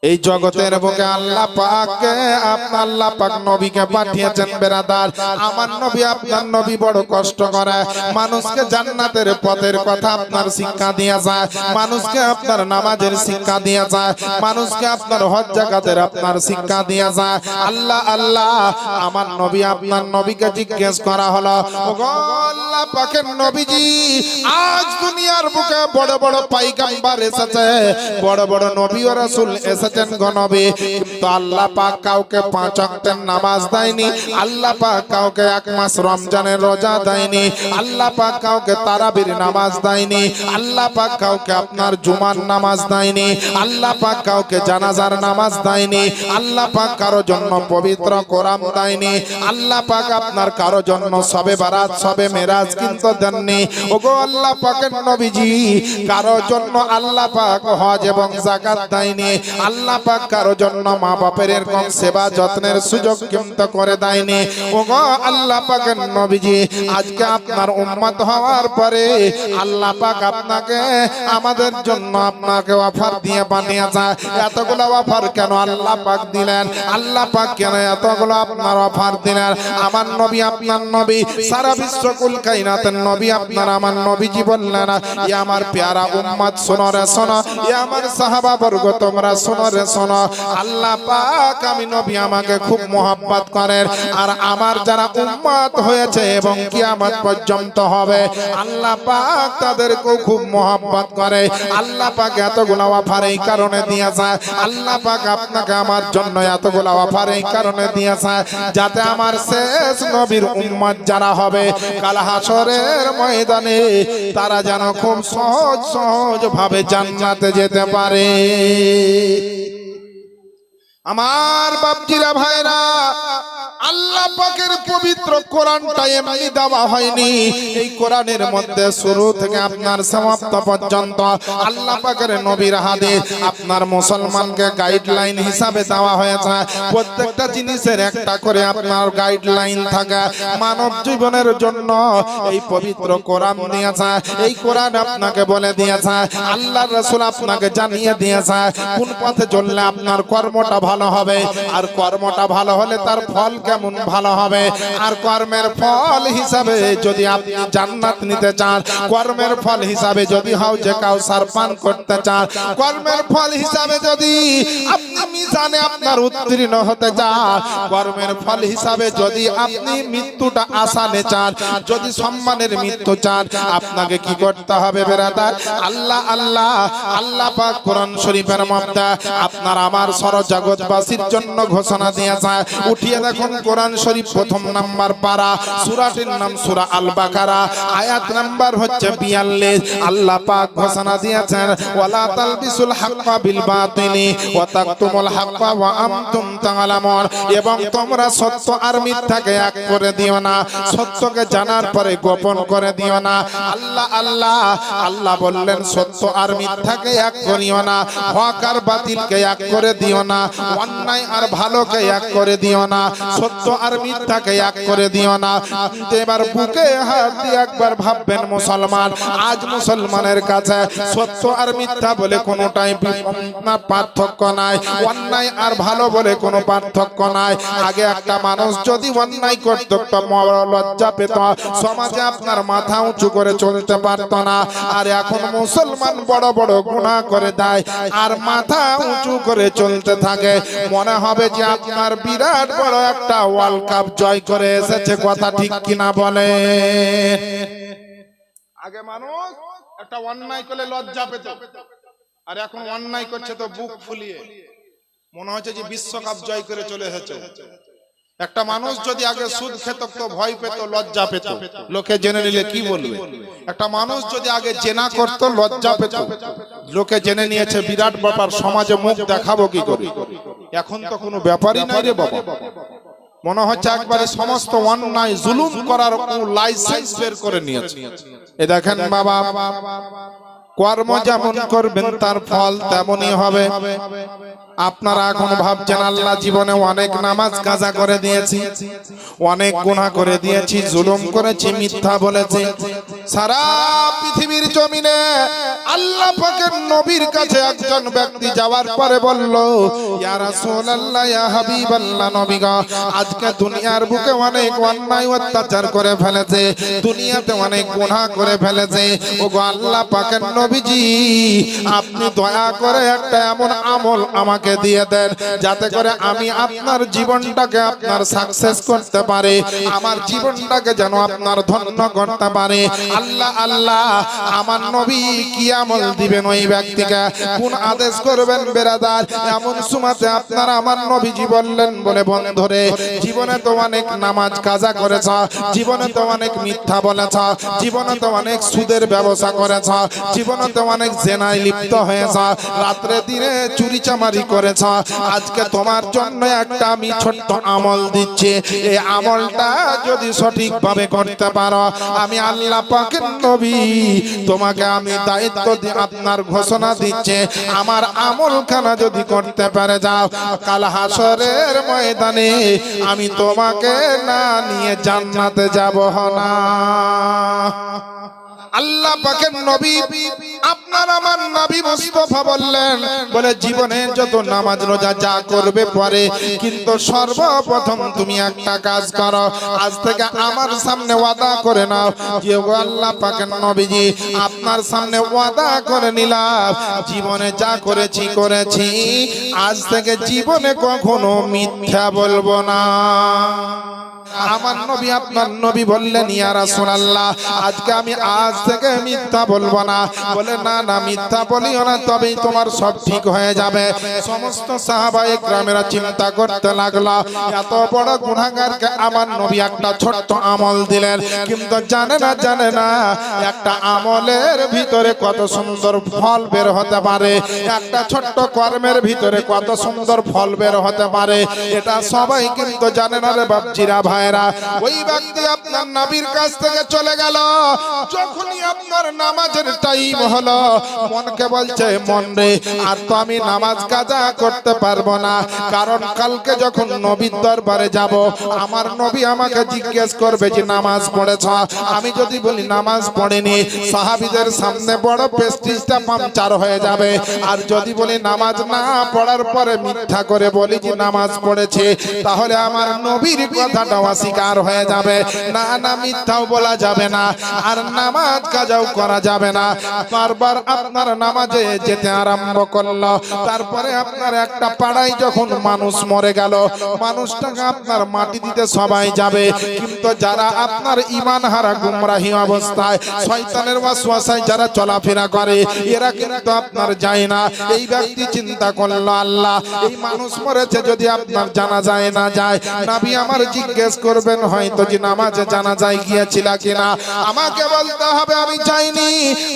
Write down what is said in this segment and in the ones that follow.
এই জগতের বুকে আল্লাহ পাককে আল্লাহ পাক নবীকে পাঠিয়েছেন বেরাদার। আমার নবী আপনার নবী বড় কষ্ট করে, মানুষকে জান্নাতের পথের কথা আপনার শিক্ষা দিয়ে যায়, মানুষকে আপনার নামাজের শিক্ষা দিয়ে যায়, মানুষকে আপনার হজ যাকাতের আপনার শিক্ষা দিয়ে যায়। আল্লাহ আল্লাহ আমার নবী আপনার নবীকে জিজ্ঞেস করা হলো, ওগো আল্লাহ পাকের নবীজি, আজ দুনিয়ার বুকে বড় বড় পয়গম্বর এসেছে, বড় বড় নবী ও রাসূল এসেছে, কিন্তু আল্লাহ পাক কাউকে 5 ওয়াক্তের নামাজ দেয়নি, আল্লাহ পাক কাউকে 1 মাস রমজানের রোজা দেয়নি, আল্লাহ পাক কাউকে তারাবির নামাজ দেয়নি, আল্লাহ পাক কাউকে আপনার জুমার নামাজ দেয়নি, আল্লাহ পাক কাউকে জানাজার নামাজ দেয়নি, আল্লাহ পাক কারো জন্য পবিত্র কোরআন দেয়নি, আল্লাহ পাক আপনার কারো জন্য সবে বারাত সবে মেরাজ কিন্তু দেননি। ওগো আল্লাহ পাকের নবীজি, কারো জন্য আল্লাহ পাক হজ এবং যাকাত দেয়নি, আল্লাহ পাক কারো জন্য মা বাপের এরকম সেবা যত্নের সুযোগ কিন্তু করে দেয়নি। ওগো আল্লাহ পাকের নবীজি, আজকে আপনার উম্মত হওয়ার পরে আল্লাহ পাক আপনাকে আমাদের জন্য আপনাকে অফার দিয়ে বানিয়েছে। এতগুলো অফার কেন আল্লাহ পাক দিলেন? আল্লাহ পাক কেন এতগুলো আপনার অফার দিলেন? আমার নবী আপনার নবী, সারা বিশ্ব কুল কায়নাতের নবী আপনার আমার নবীজি বললেন, ইয়া আমার প্যারা উম্মত শোনো রে শোনো, ইয়া আমার সাহাবা বর্গ তোমরা শোনো রে শোনো, আল্লাহ পাক আমি নবী আমাকে খুব মহব্বত করেন, আর আমার যারা উম্মত হয়েছে এবং কিয়ামত পর্যন্ত হবে আল্লাহ পাক তাদেরকেও খুব মহব্বত করে। আল্লাহ পাক এতগুলো অফার এই কারণে দিয়েছে, আল্লাহ পাক আপনাকে আমার জন্য এতগুলো অফার এই কারণে দিয়েছে, যাতে আমার শেষ নবীর উম্মত যারা হবে কাল হাসরের ময়দানে তারা যেন খুব সহজ সহজ ভাবে জান্নাতে যেতে পারে। আমার বাপজিরা ভাইরা, আল্লাহ পাকের পবিত্র কোরআনটা এমনি দেওয়া হয়নি, এই কোরআনের মধ্যে শুরু থেকে আপনার সমাপ্ত পর্যন্ত আল্লাহ পাকের নবীর হাদিস আপনার মুসলমানকে গাইডলাইন হিসাবে দেওয়া হয়েছে। প্রত্যেকটা জিনিসের একটা করে আপনার গাইডলাইন থাকে মানব জীবনের জন্য, এই পবিত্র কোরআন দিয়েছে। এই কোরআন আপনাকে বলে দিয়েছে, আল্লাহর রাসূল আপনাকে জানিয়ে দিয়েছে কোন পথে চললে আপনার কর্মটা ভালো হবে, আর কর্মটা ভালো হলে তার ফল কেমন ভালো হবে, আর কর্মের ফল হিসাবে যদি আপনি জান্নাত নিতে চান, কর্মের ফল হিসাবে যদি হাউজে কাউসার পান করতে চান, কর্মের ফল হিসাবে যদি আপনি মিজানে আপনার উত্তীর্ণ হতে চান, কর্মের ফল হিসাবে যদি আপনি মৃত্যুটা আসানে চান, যদি সম্মানের মৃত্যু চান, আপনাকে কি করতে হবে বেরাদার? আল্লাহ আল্লাহ আল্লাহ পাক কোরআন শরীফের মধ্যে আপনার আমার সরজগৎবাসীর জন্য ঘোষণা দিয়েছে। উঠিয়ে দেখুন কোরআন শরীফ প্রথম নাম্বার পারা, সূরাটির নাম সূরা আল বাকারা, আয়াত নাম্বার হচ্ছে 42। আল্লাহ পাক ঘোষণা দিয়েছেন, ওয়ালা তালবিসুল হাক্কা বিল বাতিলি ওয়া তাকতুমুল হাক্কা ওয়া আনতুম তাআলামুন, এবং তোমরা সত্য আর মিথ্যাকে এক করে দিও না, সত্যকে জানার পরে গোপন করে দিও না। আল্লাহ আল্লাহ আল্লাহ বললেন, সত্য আর মিথ্যাকে এক করিও না, হক আর বাতিলকে এক করে দিও না, অন্যায় আর ভালোকে এক করে দিও না, সত্য আর মিথ্যাকে এক করে দিও না। এবার বুকে হাত দিয়ে একবার ভাববেন মুসলমান, আজ মুসলমানের কাছে সত্য আর মিথ্যা বলে কোনোটাই পার্থক্য নাই, অন্যায় আর ভালো বলে কোনো পার্থক্য নাই। আগে একটা মানুষ যদি অন্যায় করত তো লজ্জা পেত, সমাজে আপনার মাথা উঁচু করে চলতে পারত না, আর এখন মুসলমান বড় বড় গুনাহ করে দেয় আর মাথা উঁচু করে চলতে থাকে, মনে হবে যে আপনার বিরাট বড় একটা ওয়ার্ল্ড কাপ জয় করে এসেছে। কথা ঠিক কিনা বলে? আগে মানুষ একটা অন্যায় করলে লজ্জা পেত, আর এখন অন্যায় করছে তো বুক ফুলিয়ে মনে হচ্ছে যে বিশ্বকাপ জয় করে চলে এসেছে। একটা মানুষ যদি আগে সুদ খেত তো ভয় পেত, লজ্জা পেত, লোকে জেনে নিলে কি বলবে। একটা মানুষ যদি আগে জেনা করত লজ্জা পেত, লোকে জেনে নিয়েছে বিরাট ব্যাপার, সমাজে মুখ দেখাবো কি করে। এখন তো কোনো ব্যাপারই নাই রে বাবা, মনে হচ্ছে একবারে সমস্ত অন্যায় জুলুম করার লাইসেন্স বের করে নিয়েছে। এ দেখেন বাবা, কর্ম যেমন করবেন তার ফল তেমনই হবে। আপনারা এখন ভাবছেন আল্লাহ জীবনে অনেক নামাজ কাজা করে দিয়েছি, অনেক গুনাহ করে দিয়েছি, জুলুম করেছি, মিথ্যা বলেছি, সারা পৃথিবীর জমিনে আল্লাহ পাকের নবীর কাছে একজন ব্যক্তি যাওয়ার পরে বলল, ইয়া রাসূলুল্লাহ, ইয়া হাবিবাল্লাহ, নবী গো, আজকে দুনিয়ার বুকে অনেক অন্যায় অত্যাচার করে ফেলেছে, দুনিয়াতে অনেক গুনাহ করে ফেলেছে। ওগো আল্লাহ পাকের নবীজি, আপনি দয়া করে একটা এমন আমল আমাকে দিয়ে দেন যাতে করে আমি আপনার জীবনটাকে আপনার সাকসেস করতে পারে, আমার জীবনটাকে যেন আপনার ধন্য করতে পারে। আল্লাহ আল্লাহ, আমার নবী কি আমল দিবেন ওই ব্যক্তিকে, কোন আদেশ করবেন বেরাদার? এমন সুমাতে আপনার আমার নবীজি বললেন, বলে বন্ধুরে, জীবনে তো অনেক নামাজ কাজা করেছ, জীবনে তো অনেক মিথ্যা বলেছ, জীবনে তো অনেক সুদের ব্যবসা করেছ, জীবনে তো অনেক জেনায় লিপ্ত হয়েছ, রাত্রে দিনে চুরি চামারি করেছ। আজকে তোমার জন্য একটা আমি ছোট্ট আমল দিচ্ছি, এই আমলটা যদি সঠিকভাবে করতে পারো, আমি আল্লাহ পাকের নবী তোমাকে আমি দায়িত্ব দিয়ে আপনার ঘোষণা দিচ্ছে, আমার আমলখানা যদি করতে পারে যাও, কাল হাসরের ময়দানে আমি তোমাকে না নিয়ে জান্নাতে যাব না। আল্লাহ পাকের নবী আপনার আমার নবী মুস্তাফা বললেন, বলে জীবনে যত নামাজ রোজা যা করবে পরে, কিন্তু সর্বপ্রথম তুমি একটা কাজ করো, আজ থেকে আমার সামনে ওয়াদা করে নাও যে গো আল্লাহ পাকের নবীজি, আপনার সামনে ওয়াদা করে নিলাম, জীবনে যা করেছি করেছি, আজ থেকে জীবনে কখনো মিথ্যা বলবো না। আমার নবী আপনার নবী বললেন, ইয়া রাসূলুল্লাহ, আজকে আমি আজ থেকে মিথ্যা বলবো না। বলে না না, মিথ্যা বলিও না, তবেই তোমার সব ঠিক হয়ে যাবে। সমস্ত সাহাবায়ে কেরামেরা চিন্তা করতে লাগলো, এত বড় গুনাহগারকে আমার নবী একটা ছোট্ট আমল দিলেন, কিন্তু জানে না একটা আমলের ভিতরে কত সুন্দর ফল বের হতে পারে, একটা ছোট্ট কর্মের ভিতরে কত সুন্দর ফল বের হতে পারে, এটা সবাই কিন্তু জানে না রে বাপজিরা ভাই। ওই ব্যক্তি আপনার নবীর কাছ থেকে চলে গেল, যখনই আপনার নামাজের টাইম হলো, মনকে বলছে, মন রে, আর তো আমি নামাজ কাজা করতে পারবো না, কারণ কালকে যখন নবীর দরবারে যাব, আমার নবী আমাকে জিজ্ঞেস করবে যে নামাজ পড়েছ, আমি যদি বলি নামাজ পড়িনি, সাহাবীদের সামনে বড় প্রেস্টিজটা পাংচার হয়ে যাবে। আর যদি বলি নামাজ না পড়ার পরে মিথ্যা করে বলি যে নামাজ পড়েছে, তাহলে আমার নবীর কথাটা অস্বীকার হয়ে যাবে। না না, মিথ্যাও বলা যাবে না, আর নামাজ কাজাও করা যাবে না। বারবার আপনার নামাজে যেতে আরম্ভ করলো, তারপরে আপনার একটা পাড়ায় যখন মানুষ মরে গেল, মানুষটাকে আপনার মাটি দিতে সবাই যাবে, কিন্তু যারা আপনার ঈমান হারা গুমরাহি অবস্থায় শয়তানের ওয়াসওয়াসায় যারা চলাফেরা করে, এরা কিন্তু আপনার যায় না। এই ব্যক্তি চিন্তা করলো, আল্লাহ, এই মানুষ মরেছে, যদি আপনার জানাজায় না যায়, নবী আমার জিজ্ঞেস করবেন হয়তো যে নামাজে জানাজায় গিয়েছিল কিনা, আমাকে বলতে হবে আমি যাইনি,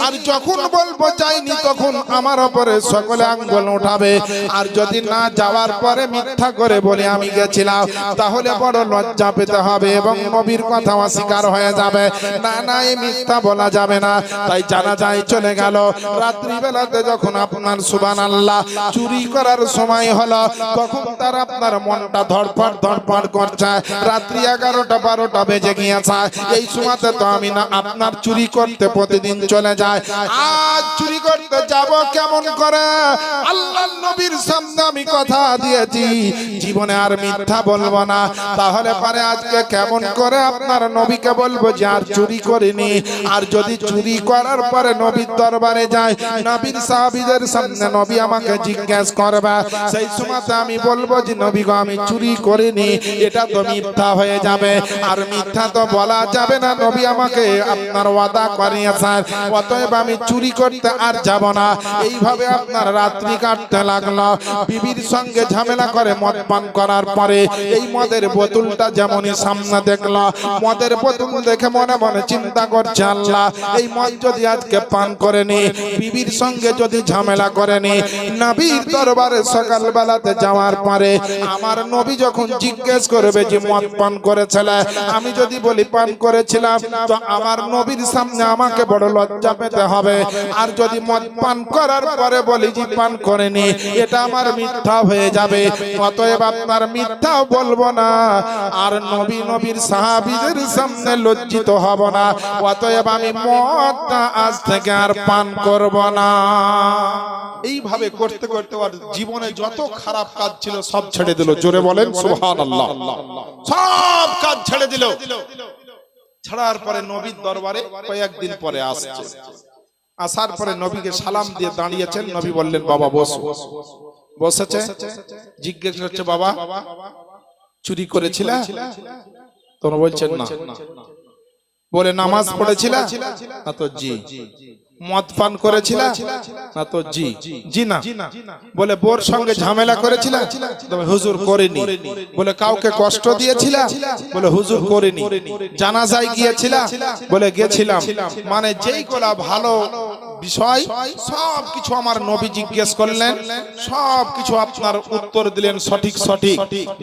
আর যখন বলবো যাইনি, তখন আমার উপরে সকলে আঙ্গুল উঠাবে। আর যদি না যাওয়ার পরে মিথ্যা করে বলে আমি গেছিলাম, তাহলে বড় লজ্জা পেতে হবে এবং নবীর কথা অস্বীকার হয়ে যাবে। না না, এই মিথ্যা বলা যাবে না। তাই জানাজায় চলে গেল। রাত্রিবেলাতে যখন আপনার সুবহানাল্লাহ চুরি করার সময় হলো, তখন তার আপনার মনটা ধড়ফড় করছে, রাত্রি 11টা 12টা বেজে গিয়েছে। এই সময়তে তো আমি না আপনার চুরি করতে প্রতিদিন চলে যায়, আজ চুরি করতে যাব কেমন করে? আল্লাহর নবীর সামনে আমি কথা দিয়েছি জীবনে আর মিথ্যা বলবো না, তাহলে পরে আজকে কেমন করে আপনার নবীকে বলবো যে আর চুরি করিনি? আর যদি চুরি করার পরে নবীর দরবারে যায়, নবীর সাহাবীদের সামনে নবী আমাকে জিজ্ঞেস করবে, সেই সময়তে আমি বলবো যে নবী গো, আমি চুরি করিনি, এটা তো মিথ্যা হয়ে যাবে। আর মিথ্যা তো বলা যাবে না, নবী আমাকে আপনার ওয়াদা করিয়েছেন, অতএব আমি চুরি করতে আর যাব না। এইভাবে আপনার রাত্রি কাটতে লাগলো। বিবির সঙ্গে ঝামেলা করে মদ পান করার পরে এই মদের বোতলটা যেমনই সামনে দেখলো, মদের বোতল দেখে মনে মনে চিন্তা করছে, আল্লাহ, এই মদ যদি আজকে পান করে নি, বিবির সঙ্গে যদি ঝামেলা করে নি, নবীর দরবারে সকাল বেলাতে যাওয়ার পরে আমার নবী যখন জিজ্ঞেস করবে যে মদ পান করেছিল, আমি যদি বলি পান করেছিলাম তো আমার নবীর সামনে আমাকে বড় লজ্জা পেতে হবে। আর যদি মদ পান করার পরে বলি যে পান করেনি, এটা আমার মিথ্যা হয়ে যাবে। অতএব আপনার মিথ্যাও বলবো না, আর নবীর সাহাবীদের সামনে লজ্জিত হব না। অতএব আমি মদটা আজ থেকে আর পান করব না। এইভাবে করতে করতে ওর জীবনে যত খারাপ কাজ ছিল সব ছেড়ে দিল। জোরে বলেন সুবহানাল্লাহ। সব কাজ ছেড়ে দিল। ছাড়ার পরে নবীর দরবারে কয়েকদিন পরে আসছে। আসার পরে নবীকে সালাম দিয়ে দাঁড়িয়েছেন। নবী বললেন বাবা বসো। বসেছে, জিজ্ঞেস করছে বাবা চুরি করেছিলা? তোমরা বলছেন না। বলে নামাজ পড়েছিলা? না তো জি। মদ পান করেছিলা? না তো জি। জি না। বলে বোর সঙ্গে ঝামেলা করেছিলা? তবে হুজুর করিনি। বলে কাউকে কষ্ট দিয়েছিলা? বলে হুজুর করিনি। জানাজায় গিয়েছিলা? বলে গেছিলাম। মানে যেই কোলা ভালো বিষয় সব কিছু আমার নবী জিজ্ঞেস করলেন, সব কিছু আপনার উত্তর দিলেন সঠিক সঠিক।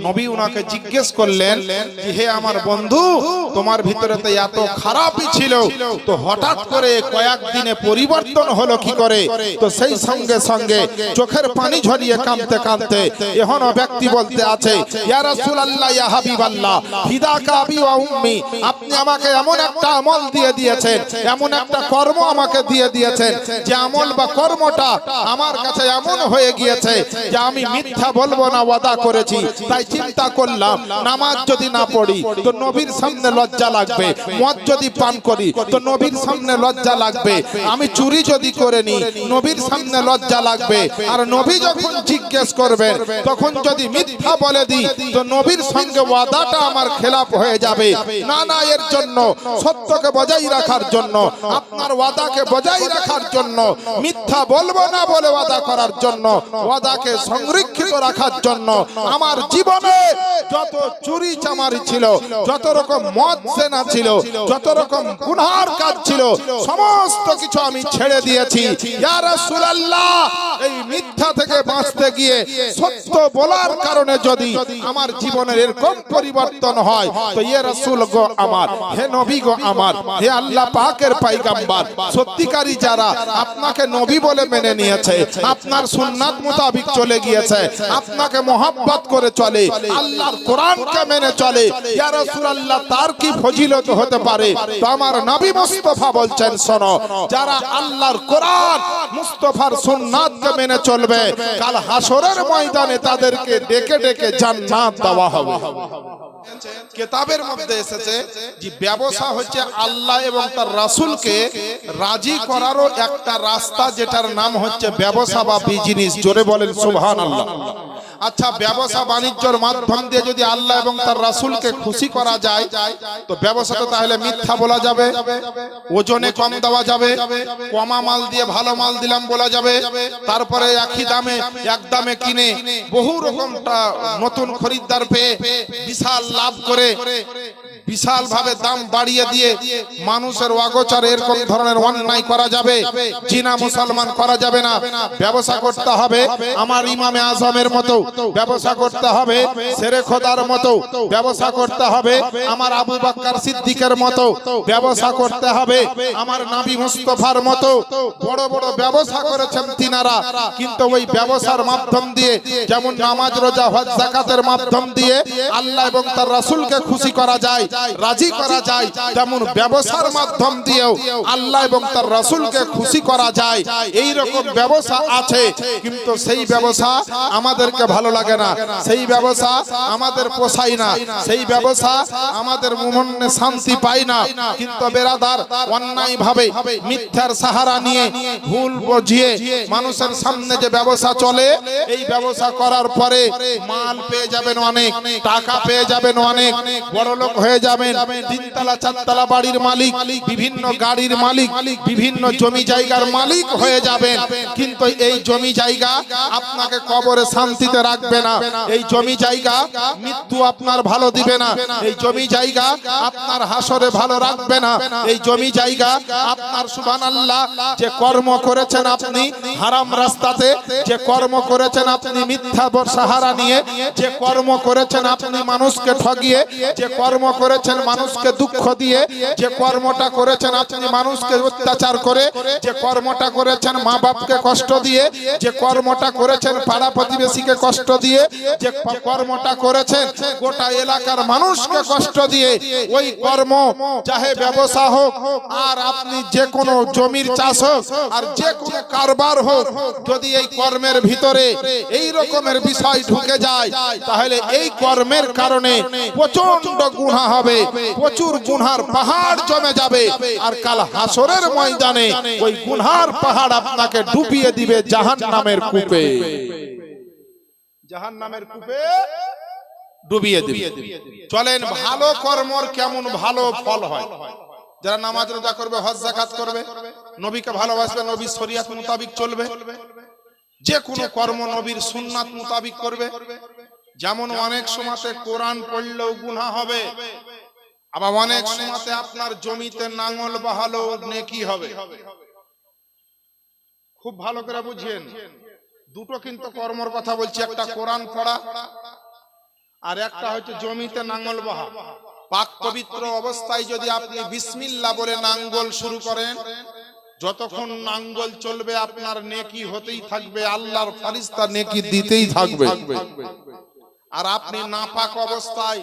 নবী উনাকে জিজ্ঞেস করলেন যে হে আমার বন্ধু, তোমার ভিতরে তো এত খারাপই ছিল, তো হঠাৎ করে কয়েকদিনে পরিবর্তন হলো কি করে? তো সেই সঙ্গে সঙ্গে চোখের পানি ঝরিয়ে কাঁদতে কাঁদতে এখনো ব্যক্তি বলতে আছে ইয়া রাসূলুল্লাহ ইয়া হাবিবাল্লাহ ফিদাকা আবি ওয়া উম্মি, আপনি আমাকে এমন একটা আমল দিয়ে দিয়েছেন, এমন একটা কর্ম আমাকে দিয়ে দিয়েছেন যে আমল বা কর্মটা আমার কাছে এমন হয়ে গিয়েছে যে আমি মিথ্যা বলবো না ওয়াদা করেছি। তাই চিন্তা করলাম নামাজ যদি না পড়ি তো নবীর সামনে লজ্জা লাগবে, মদ যদি পান করি তো নবীর সামনে লজ্জা লাগবে, আমি চুরি যদি করে নি নবীর সামনে লজ্জা লাগবে, আর নবী যখন জিজ্ঞেস করবেন তখন যদি মিথ্যা বলে দিই তো নবীর সঙ্গে ওয়াদাটা আমার খেলাফ হয়ে যাবে। না না, এর জন্য সত্যকে বজায় রাখার জন্য, আপনার ওয়াদাকে বজায় রাখার জন্য, মিথ্যা বলবো না বলে ওয়াদা করার জন্য, ওয়াদাকে সংরক্ষিত রাখার জন্য আমার জীবনে যত চুরি চামারি ছিল, যত রকম মদ সেনা ছিল, যত রকম গুনার কাজ ছিল, সমস্ত কিছু আমি ছেড়ে দিয়েছি। ইয়া রাসূলুল্লাহ, এই মিথ্যা থেকে বাঁচতে গিয়ে সত্য বলার কারণে যদি আমার জীবনের এরকম পরিবর্তন হয় তো ইয়া রাসূল গো আমার, হে নবী গো আমার, হে আল্লাহ পাকের পয়গম্বর, সত্যিকারী যারা আপনাকে নবী বলে মেনে নিয়েছে, আপনার সুন্নাত মোতাবেক চলে গিয়েছে, আপনাকে মহব্বত করে চলে, আল্লাহর কোরআনকে মেনে চলে, ইয়া রাসূলুল্লাহ তার কি ফজিলত হতে পারে? তো আমার নবী মুস্তাফা বলছেন শোনো, যারা আল্লাহর কোরআন মুস্তাফার সুন্নাতকে মেনে চলবে কাল হাসরের ময়দানে তাদেরকে ডেকে ডেকে জান্নাত দেওয়া হবে। কিতাবের মধ্যে এসেছে যে ব্যবসা হচ্ছে আল্লাহ এবং তার রাসূলকে রাজি করারও একটা রাস্তা, যেটার নাম হচ্ছে ব্যবসা বা বিজনেস। জোরে বলেন সুবহানাল্লাহ। আচ্ছা, ব্যবসা বাণিজ্যের মাধ্যম দিয়ে যদি আল্লাহ এবং তার রাসূলকে খুশি করা যায় তো ব্যবসা তো তাহলে মিথ্যা বলা যাবে, ওজনে কম দেওয়া যাবে, কমা মাল দিয়ে ভালো মাল দিলাম বলা যাবে, তারপরে একই দামে এক দামে কিনে বহু রকমটা নতুন খরিদ্দার পেয়ে বিশাল লাভ করে বিশাল ভাবে দাম বাড়িয়ে দিয়ে মানুষের অগোচরে এরকম ধরনের অন্যায় করা যাবে। জিনা মুসলমান করা যাবে না। ব্যবসা করতে হবে আমার ইমামে আজমের মতো, ব্যবসা করতে হবে শেরে খোদার মতো, ব্যবসা করতে হবে আমার আবু বকর সিদ্দিকের মতো, ব্যবসা করতে হবে আমার নবী মুস্তাফার মতো। বড় বড় ব্যবসা করেছেন তিনারা, কিন্তু ওই ব্যবসার মাধ্যম দিয়ে যেমন নামাজ রোজা হজ যাকাতের মাধ্যম দিয়ে আল্লাহ এবং তার রাসূলকে খুশি করা যায়, রাজি করা যায়, তেমন ব্যবসার মাধ্যম দিয়েও আল্লাহ এবং তার রাসূলকে খুশি করা যায়। এই রকম ব্যবসা আছে, কিন্তু সেই ব্যবসা আমাদেরকে ভালো লাগে না, সেই ব্যবসা আমাদের পোষায় না, সেই ব্যবসা আমাদের মনে শান্তি পায় না। কিন্তু বেরাদার, অন্যায় ভাবে মিথ্যার সাহারা নিয়ে ভুল বুঝিয়ে মানুষের সামনে যে ব্যবসা চলে, এই ব্যবসা করার পরে মাল পেয়ে যাবেন অনেক, টাকা পেয়ে যাবেন অনেক, বড় লোক হয়ে যাবেন, তিনতলা চারতলা বাড়ির মালিক, বিভিন্ন গাড়ির মালিক, বিভিন্ন জমি জায়গার মালিক হয়ে যাবেন। কিন্তু এই জমি জায়গা আপনাকে কবরে শান্তিতে রাখবে না, এই জমি জায়গা মৃত্যু আপনার ভালো দিবে না, এই জমি জায়গা আপনার হাসরে ভালো রাখবে না, এই জমি জায়গা আপনার সুবহানাল্লাহ যে কর্ম করেছেন আপনি হারাম রাস্তাতে, যে কর্ম করেছেন আপনি মিথ্যা সাহারা নিয়ে, যে কর্ম করেছেন আপনি মানুষকে ঠগিয়ে, যে কর্ম করে করেছেন মানুষকে দুঃখ দিয়ে, যে কর্মটা করেছেন আপনি মানুষকে অত্যাচার করে, যে কর্মটা করেছেন মা বাপকে কষ্ট দিয়ে, যে কর্মটা করেছেন পাড়া প্রতিবেশীকে কষ্ট দিয়ে, যে কর্মটা করেছেন গোটা এলাকার মানুষকে কষ্ট দিয়ে, ওই কর্ম চাহে ব্যবসা হোক আর আপনি যে কোনো জমির চাষ হোক আর যে কোনো কারবার হোক, যদি এই কর্মের ভিতরে এই রকমের বিষয় ঢুকে যায় তাহলে এই কর্মের কারণে প্রচন্ড গুনাহ হবে, প্রচুর গুনার পাহাড় জমে যাবে, আর কাল হাসরের ময়দানে ওই গুনার পাহাড় আপনাকে ডুবিয়ে দিবে জাহান্নামের কূপে, জাহান্নামের কূপে ডুবিয়ে দিবে। চলেন ভালো কর্মর কেমন ভালো ফল হয়। যারা নামাজ রোজা করবে, হজ যাকাত করবে, নবীকে ভালোবাসবে, নবীর শরীয়ত মোতাবেক চলবে, যে কোনো কর্ম নবীর সুন্নাত মোতাবেক করবে। যেমন অনেক সময়তে কোরআন পড়লেও গুনাহ হবে, আবার অনেক সময়তে আপনার জমিতে নাঙ্গল বাহালেও নেকি হবে। খুব ভালো করে বুঝেন, দুটো কিন্তু কর্মর কথা বলছি, একটা কোরআন পড়া আর একটা হচ্ছে জমিতে নাঙ্গল বাহা। পাক পবিত্র অবস্থায় যদি আপনি বিসমিল্লাহ বলে নাঙ্গল শুরু করেন, যতক্ষণ নাঙ্গল চলবে আপনার নেকি হতেই থাকবে, আল্লাহর ফেরেশতা নেকি দিতেই থাকবে। আর আপনি নাপাক অবস্থায়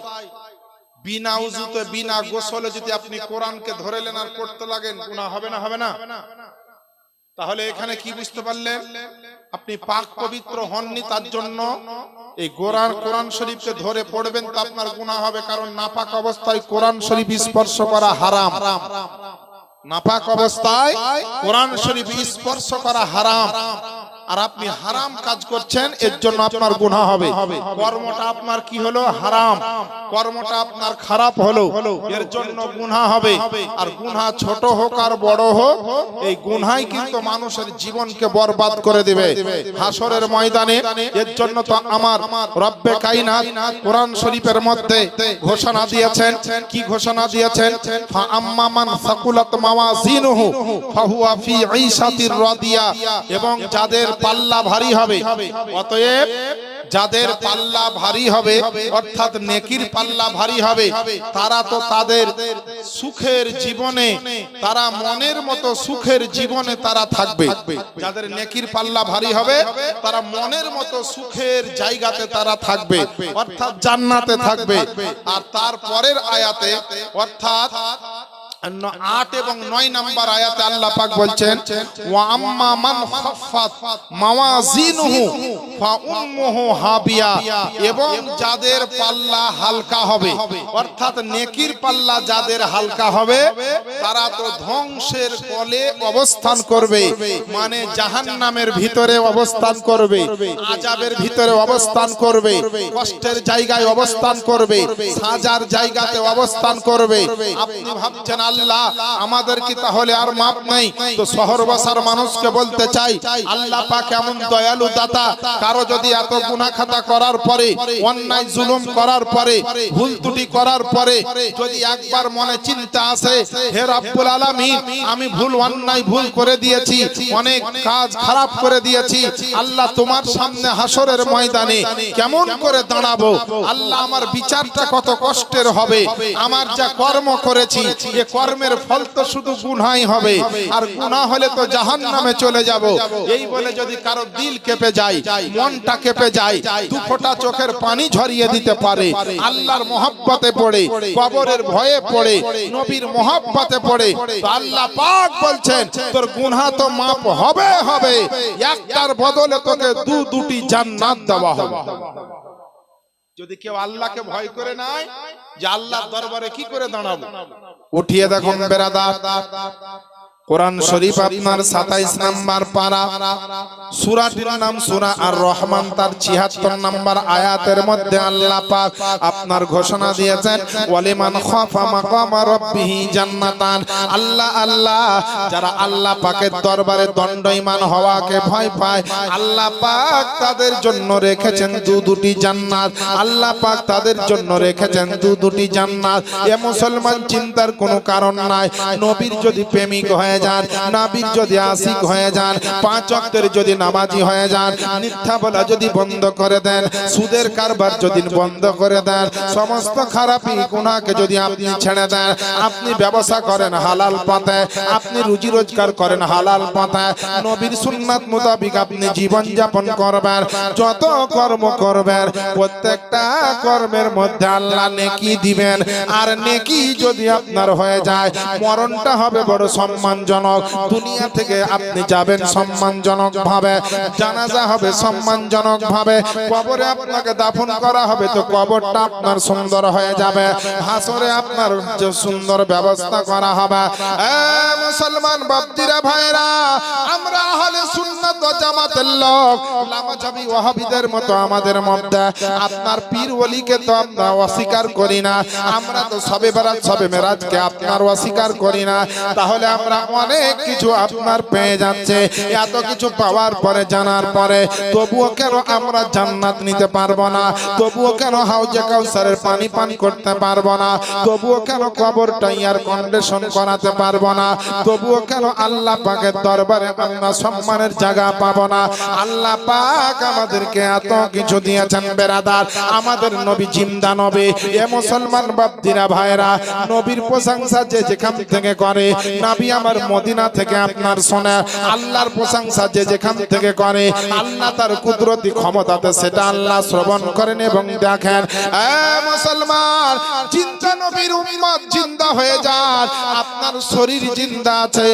বিনা উযুতে বিনা গোসলে যদি আপনি কোরআনকে ধরেলেন আর পড়তে লাগেন, গুনাহ হবে না? হবে না? তাহলে এখানে কি বুঝতে পারলেন? আপনি পাক পবিত্র হননি, তার জন্য এই কোরআন শরীফকে ধরে পড়বেন তো আপনার গুনাহ হবে, কারণ নাপাক অবস্থায় কোরআন শরীফ স্পর্শ করা হারাম। নাপাক অবস্থায় কোরআন শরীফ স্পর্শ করা হারাম, আর আপনি হারাম কাজ করছেন, এর জন্য আপনার গুনাহ হবে। কর্মটা আপনার কি হলো? হারাম। কর্মটা আপনার খারাপ হলো, এর জন্য গুনাহ হবে। আর গুনাহ ছোট হোক আর বড় হোক, এই গুনাহই কিন্তু মানুষের জীবনকে বরবাদ করে দিবে হাসরের ময়দানে। এর জন্য তো আমার রব্বে কায়নাত কোরআন শরীফের মধ্যে ঘোষণা দিয়েছেন। কি ঘোষণা দিয়েছেন? ফা আম্মা মান সাকুলাত মাওয়াজিনুহু ফাহুয়া ফি ঈশাতির রাদিয়া, এবং যাদের পাল্লা ভারী হবে, অতএব যাদের পাল্লা ভারী হবে অর্থাৎ নেকির পাল্লা ভারী হবে, তারা তো তাদের সুখের জীবনে, তারা মনের মতো সুখের জীবনে তারা থাকবে। যাদের নেকির পাল্লা ভারী হবে তারা মনের মতো সুখের জায়গাতে তারা থাকবে, অর্থাৎ জান্নাতে থাকবে। আর তারপরের আয়াতে অর্থাৎ 8 এবং 9 নম্বর আয়াতে আল্লাহ পাক বলছেন, ওয়া আম্মা মান খাফফাত মাওয়াজিনুহু ফা উম্মুহু হাবিয়া, এবং যাদের পাল্লা হালকা হবে, অর্থাৎ নেকির পাল্লা যাদের হালকা হবে তারা তো ধ্বংসের কোলে অবস্থান করবে, মানে জাহান্নামের ভিতরে অবস্থান করবে, আযাবের ভিতরে অবস্থান করবে, কষ্টের জায়গায় অবস্থান করবে, সাজার জায়গাতে অবস্থান করবে। আপনি ভাবছেন আল্লাহ আমাদের কি তাহলে আর মাপ নাই? তো শহরবাসার মানুষকে বলতে চাই, আল্লাহ পাক এমন দয়ালু দাতা, কারো যদি এত গুনাহ খাতা করার পরে, অন্যায় জুলুম করার পরে, ভুল ত্রুটি করার পরে যদি একবার মনে চিন্তা আসে, হে রব্বুল আলামিন আমি অন্যায় ভুল করে দিয়েছি, অনেক কাজ খারাপ করে দিয়েছি, আল্লাহ তোমার সামনে হাসরের ময়দানে কেমন করে দাঁড়াবো? আল্লাহ আমার বিচারটা কত কষ্টের হবে, আমার যা কর্ম করেছি এ কর্মের ফল তো শুধু গুনাহই হবে, আর গুনাহ হলে তো জাহান্নামে চলে যাব। এই বলে যদি কারো দিল কেঁপে যায়, মনটা কেঁপে যায়, দু ফোঁটা চোখের পানি ঝরিয়ে দিতে পারে, আল্লাহর মহব্বতে পড়ে, কবরের ভয়ে পড়ে, নবীর মহব্বতে পড়ে, তো আল্লাহ পাক বলছেন তোর গুনাহ তো মাপ হবে হবে, একটার বদলে তোকে দুটি জান্নাত দেওয়া হবে। যদি কেউ আল্লাহকে ভয় করে নাই, যে আল্লাহর দরবারে কি করে দাঁড়াবো, উঠিয়ে দেখুন বেরাদার, কোরআন শরীফ আপনার 27 নাম্বার পারা, সূরাটির নাম সূরা আর রহমান, তার 76 নাম্বার আয়াতের মধ্যে আল্লাহ পাক আপনার ঘোষণা দিয়েছেন, ওয়ালিমান খাফা মাকামা রাব্বিহি জান্নাতান। আল্লাহ যারা আল্লাহ পাকের দরবারে দণ্ডায়মান হওয়াকে ভয় পায়, আল্লাহ পাক তাদের জন্য রেখেছেন দুটি জান্নাত। আল্লাহ পাক তাদের জন্য রেখেছেন দুটি জান্নাত। এ মুসলমান চিন্তার কোনো কারণ নাই, নবীর যদি প্রেমিক হয়ে যান, নবীর যদি আশিক হয়ে যান, 5 ওয়াক্তের যদি নামাজি হয়ে যান, মিথ্যা বলা যদি বন্ধ করে দেন, সুদের কারবার যদি বন্ধ করে দেন, সমস্ত খারাপি গুনাহকে যদি আপনি ছেড়ে দেন, আপনি ব্যবসা করেন হালাল পথে, আপনি রুজি রোজগার করেন হালাল পথে, নবীর সুন্নাত মোতাবেক আপনি জীবন যাপন করবেন, যত কর্ম করবেন প্রত্যেকটা কর্মের মধ্যে আল্লাহ নেকি দিবেন। আর নেকি যদি আপনার হয়ে যায়, মরণটা হবে বড় সম্মানজনক, দুনিয়া থেকে আপনি যাবেন সম্মানজনক ভাবে, জানাজা হবে সম্মানজনক ভাবে, কবরে আপনাকে দাফন করা হবে তো কবরটা আপনার সুন্দর হয়ে যাবে, হাসরে আপনার যে সুন্দর ব্যবস্থা করা হবে। মুসলমান বাপজিরা ভাইরা, আমরা আহলে সুন্নাত ওয়াল জামাতের লোক, লামাজাবি ওয়াহাবিদের মতো আমাদের মধ্যে আপনার পীর ওলিকে তো আমরা অস্বীকার করি না, আমরা তো সবে বরাত সবে মেরাজকে আপনার অস্বীকার করি না, তাহলে আমরা অনেক কিছু আপনার পেয়ে যাচ্ছে, এত কিছু পাওয়ার পরে জানার পরে তবুও কেন আমরা জান্নাত নিতে পারবো না, তবুও কেন হাউজে কাউসারের পানি পান করতে পারবো না, তবুও কেন কবরটা এয়ার কন্ডিশন করাতে পারবো না, তবুও কেন আল্লাহ পাকের দরবারে আমরা সম্মানের জায়গা পাবো না। আল্লাহ পাক আমাদেরকে এত কিছু দিয়েছেন বেরাদার, আমাদের নবী জিন্দা নবী। এ মুসলমান বাপজিরা ভাইরা, নবীর প্রশংসা যে যেখান থেকে করে, নবী আমার মদিনা থেকে আপনার শোনে, আল্লাহর প্রশংসা যে যেখান থেকে করে, আল্লাহ তার কুদরতি ক্ষমতাতে সেটা আল্লাহ শ্রবণ করেন এবং দেখেন। এ মুসলমান, জিন্দা নবীর উম্মত জিন্দা হয়ে যান, আপনার শরীর জিন্দা আছে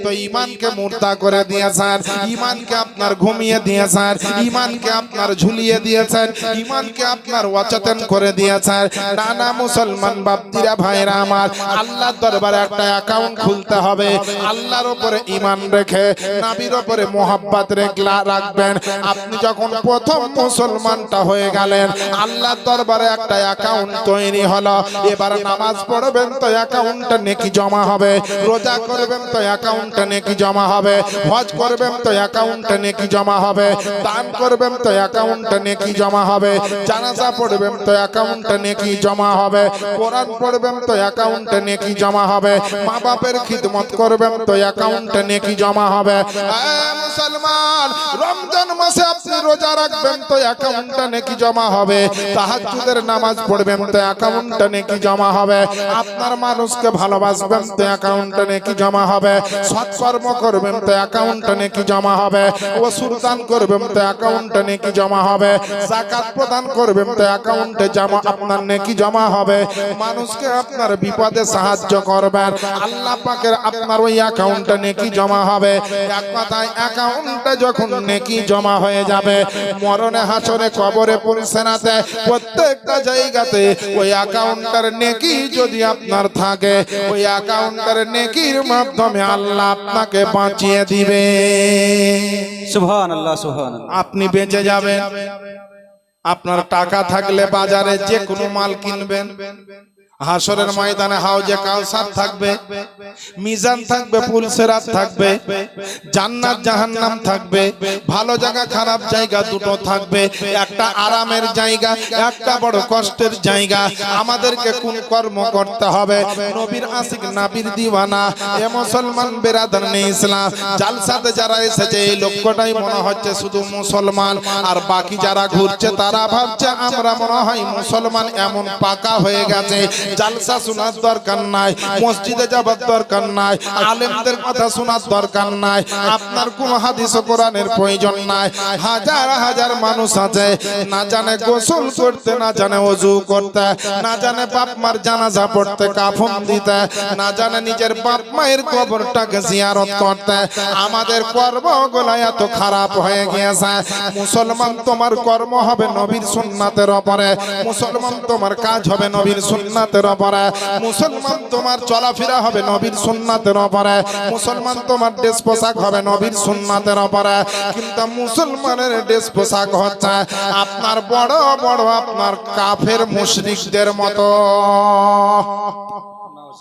তো ঈমানকে মুর্দা করে দিয়েছেন, ঈমানকে আপনার ঘুমিয়ে দিয়েছেন, ঈমানকে আপনার ঝুলিয়ে দিয়েছেন, ঈমানকে আপনার অচেতন করে দিয়েছেন। নানা মুসলমান বাপজিরা ভাইরা আমার, আল্লাহর দরবারে একটা অ্যাকাউন্ট খুলতে হবে, আল্লাহর উপরে ঈমান রেখে নবীর উপরে মোহাব্বত রাখবেন। আপনি যখন প্রথম মুসলমানটা হয়ে গেলেন, আল্লাহর দরবারে একটা অ্যাকাউন্ট তৈরি হলো, এবার নামাজ পড়বেন তো অ্যাকাউন্টে নেকি জমা হবে, রোজা করবেন তো অ্যাকাউন্টে নেকি জমা হবে, হজ করবেন তো অ্যাকাউন্টে নেকি জমা হবে, দান করবেন তো অ্যাকাউন্টে নেকি জমা হবে, জানাজা পড়বেন তো অ্যাকাউন্টে নেকি জমা হবে, কোরআন পড়বেন তো অ্যাকাউন্টে নেকি জমা হবে, মা বাপের খিদমত করবেন তো অ্যাকাউন্টে নেকি জমা হবে। মুসলমান, রমজান মাসে আপনি রোজা রাখবেন তো অ্যাকাউন্টে নেকি জমা হবে, তাহাজ্জুদের নামাজ পড়বেন তো অ্যাকাউন্টে নেকি জমা হবে, আপনার মানুষকে ভালোবাসবেন তো অ্যাকাউন্টে নেকি জমা হবে, সৎকর্ম করবেন তো অ্যাকাউন্টে নেকি জমা হবে, ওসুর দান করবেন তো অ্যাকাউন্টে নেকি জমা হবে, যাকাত প্রদান করবেন তো অ্যাকাউন্টে জমা আপনার নেকি জমা হবে, মানুষকে আপনার বিপদে সাহায্য করবেন, আল্লাহ পাকের আপনার ওই অ্যাকাউন্টে নেকি জমা হবে। এক কথায় অ্যাকাউন্টে যখন নেকি জমা হয়ে যাবে, মরণে হাসরে কবরে পরিসেনাতে প্রত্যেকটা জায়গাতে ওই অ্যাকাউন্টের নেকি যদি আপনার থাকে, ওই অ্যাকাউন্টের নেকির মাধ্যমে আল্লাহ আপনাকে বাঁচিয়ে দিবে। সুবহানাল্লাহ, সুবহানাল্লাহ। আপনি বেঁচে যাবেন। আপনার টাকা থাকলে বাজারে যে কোনো মাল কিনবেন, হাসরের ময়দানে হাউজে কাউসার থাকবে, মিজান থাকবে, পুলসেরাত থাকবে, জান্নাত জাহান্নাম থাকবে, ভালো জায়গা খারাপ জায়গা দুটো থাকবে, একটা আরামের জায়গা, একটা বড় কষ্টের জায়গা। আমাদেরকে কোন কর্ম করতে হবে? নবীর আশিক, নবীর দিওয়ানা এ মুসলমান বেরাদার নেই ইসলাম জালসাতে যারা এসেছে, এই লক্ষ্যটাই মনে হচ্ছে শুধু মুসলমান, আর বাকি যারা ঘুরছে তারা ভাবছে আমরা মনে হয় মুসলমান, এমন পাকা হয়ে গেছে। জালসা শোনার দরকার নাই, মসজিদে যাবার দরকার নাই, আলেমদের কথা শোনার দরকার নাই, আপনার কোন হাদিস ও কোরআনের প্রয়োজন নাই। হাজার হাজার মানুষ আছে, না জানে গোসল করতে, না জানে ওযু করতে, না জানে বাপ মার জানাজা পড়তে, কাফন দিতে, না জানে নিজের বাপ মায়ের কবরটাকে জিয়ারত করতে। আমাদের কর্মগুলো এত খারাপ হয়ে গিয়েছে। মুসলমান, তোমার কর্ম হবে নবীর সুন্নাতের উপরে, মুসলমান তোমার কাজ হবে নবীর সুন্নাতের উপরে, মুসলমান তোমার চলাফেরা হবে নবীর সুন্নাতের উপরে, মুসলমান তোমার ড্রেস পোশাক হবে নবীর সুন্নাতের উপরে। কিন্তু মুসলমানের ড্রেস পোশাক হচ্ছে আপনার বড় বড় আপনার কাফের মুশরিকদের মতো।